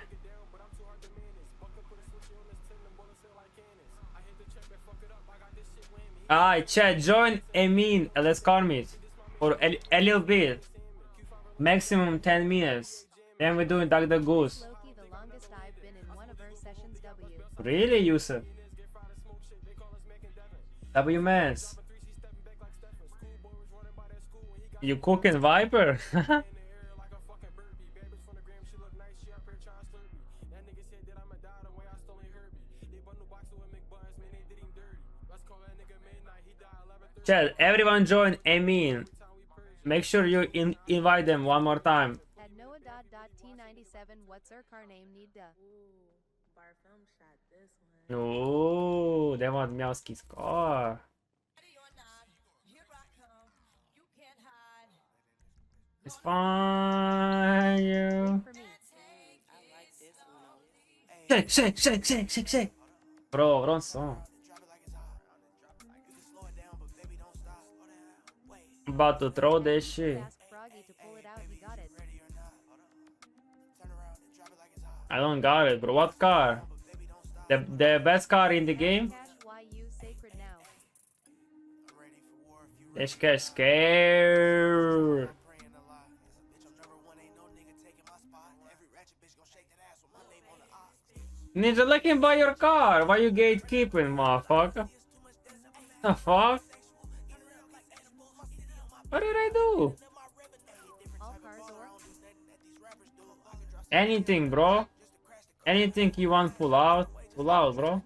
Alright, chat, join Emin, let's call it. For a little bit. Maximum 10 minutes. Then we're doing Dr. Goose. Loki, the longest I've been in one of her sessions. W. Really, Yusuf? WMS. You cooking Viper? Chat, everyone join Emin. Make sure you invite them one more time. At Noah.T97, what's her car name? Need to. Barfilm shot this one. Oh, they want Miowski's car. It's fine, you. For me. I like this one. Shake. Bro, wrong song. About to throw this shit. Ask Froggy to pull it out. He got it. I don't got it, bro. What car? The best car in the game? Cash YU sacred now. This guy's scared. Ninja, let him buy your car. Why you gatekeeping, motherfucker? The fuck? What did I do? All cars or Anything, bro. Anything you want, pull out, bro.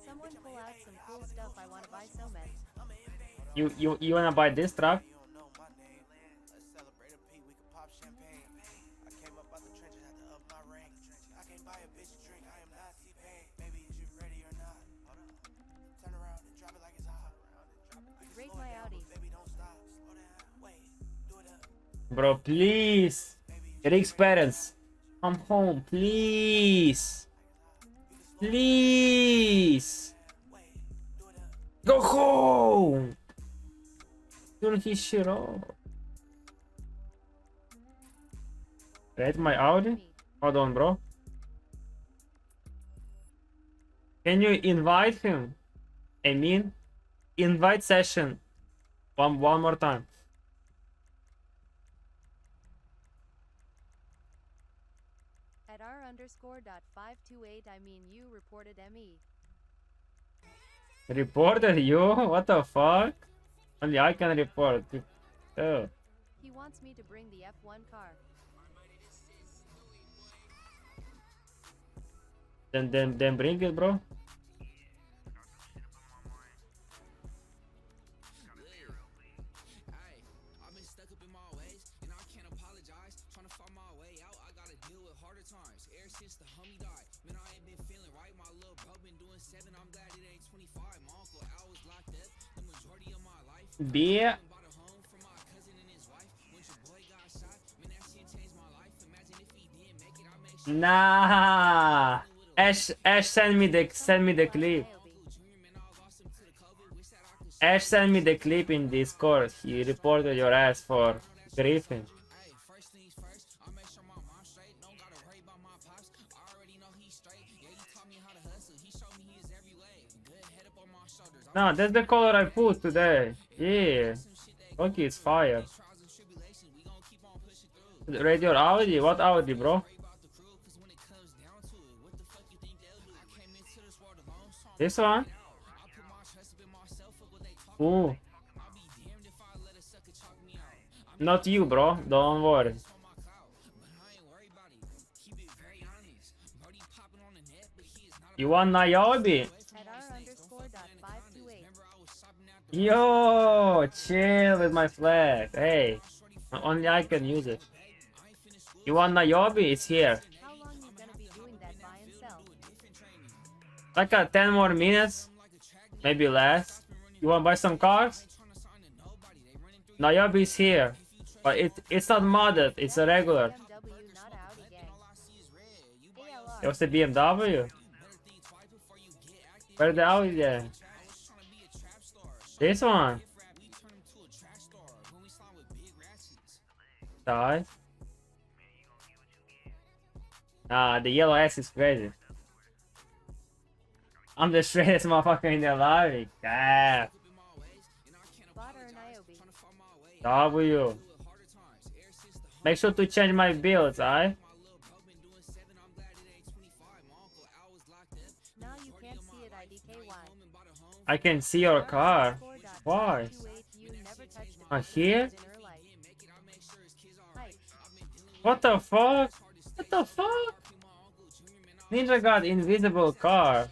someone pull out some cool stuff. I want to buy so much. You wanna buy this truck? Rate my Audi. Bro, please. Rick's parents. Come home, please. Please. Go home. Turn his shit off. Rate my Audi? Me. Hold on, bro. Can you invite him? I mean, invite session. One more time. At R_.528, I mean you reported ME. Reported you? What the fuck? Only I can report. Oh. He wants me to bring the F1 car. Then bring it, bro. I've been stuck up in my ways, and I can't apologize. Trying to find my way out, I gotta deal with harder times. Ever since the homie died, man, I ain't been feeling right. My little bro been doing 7. I'm glad it ain't 25. My uncle Al was locked up the majority of my life. Beer. Bought a home for my cousin and his wife. When your boy got shot, man, that shit changed my life. Imagine if he didn't make it, I make sure. Nah. Ash, send me the clip. Ash, send me the clip in Discord. He reported your ass for griefing. Hey, first things first, I make sure my mom's straight. Don't gotta worry about my pops. I already know he's straight. Yeah, he taught me how to hustle. He showed me his every way. Good head up on my shoulders. No, that's the color I put today. Yeah. Okay, it's fire. Trials and tribulations, we gon' keep on pushing through. Rate your Audi? What Audi, bro? Worry about the crew, cause when it comes down to it, what the fuck you think they'll do? I came into this world alone, so This one? I put my trust up in myself. Fuck what they talk. Ooh. I'll be damned if I let a sucker chalk me out. Not you, bro. Don't worry. On my clout, but I ain't worried about it. Keep it You want Niobe? At R_.528. Yo, chill with my flag. Hey, only I can use it. You want Niobe? It's here. How long you gonna be doing that buy and sell? Like 10 more minutes, maybe less. You want to buy some cars? Niobe is here, but it's not modded. It's a regular. BMW, not Audi gang. ALR. It was the BMW. Where's the Audi then? This one. Die. Nah, the yellow S is crazy. I'm the straightest motherfucker in the lobby. Yeah. Bot or Niobe? W. Make sure to change my builds, alright? Now you can't see it IDKY. I can see your car. Why? You never touched it. Here? In her life. Height. What the fuck? What the fuck? Ninja got invisible car.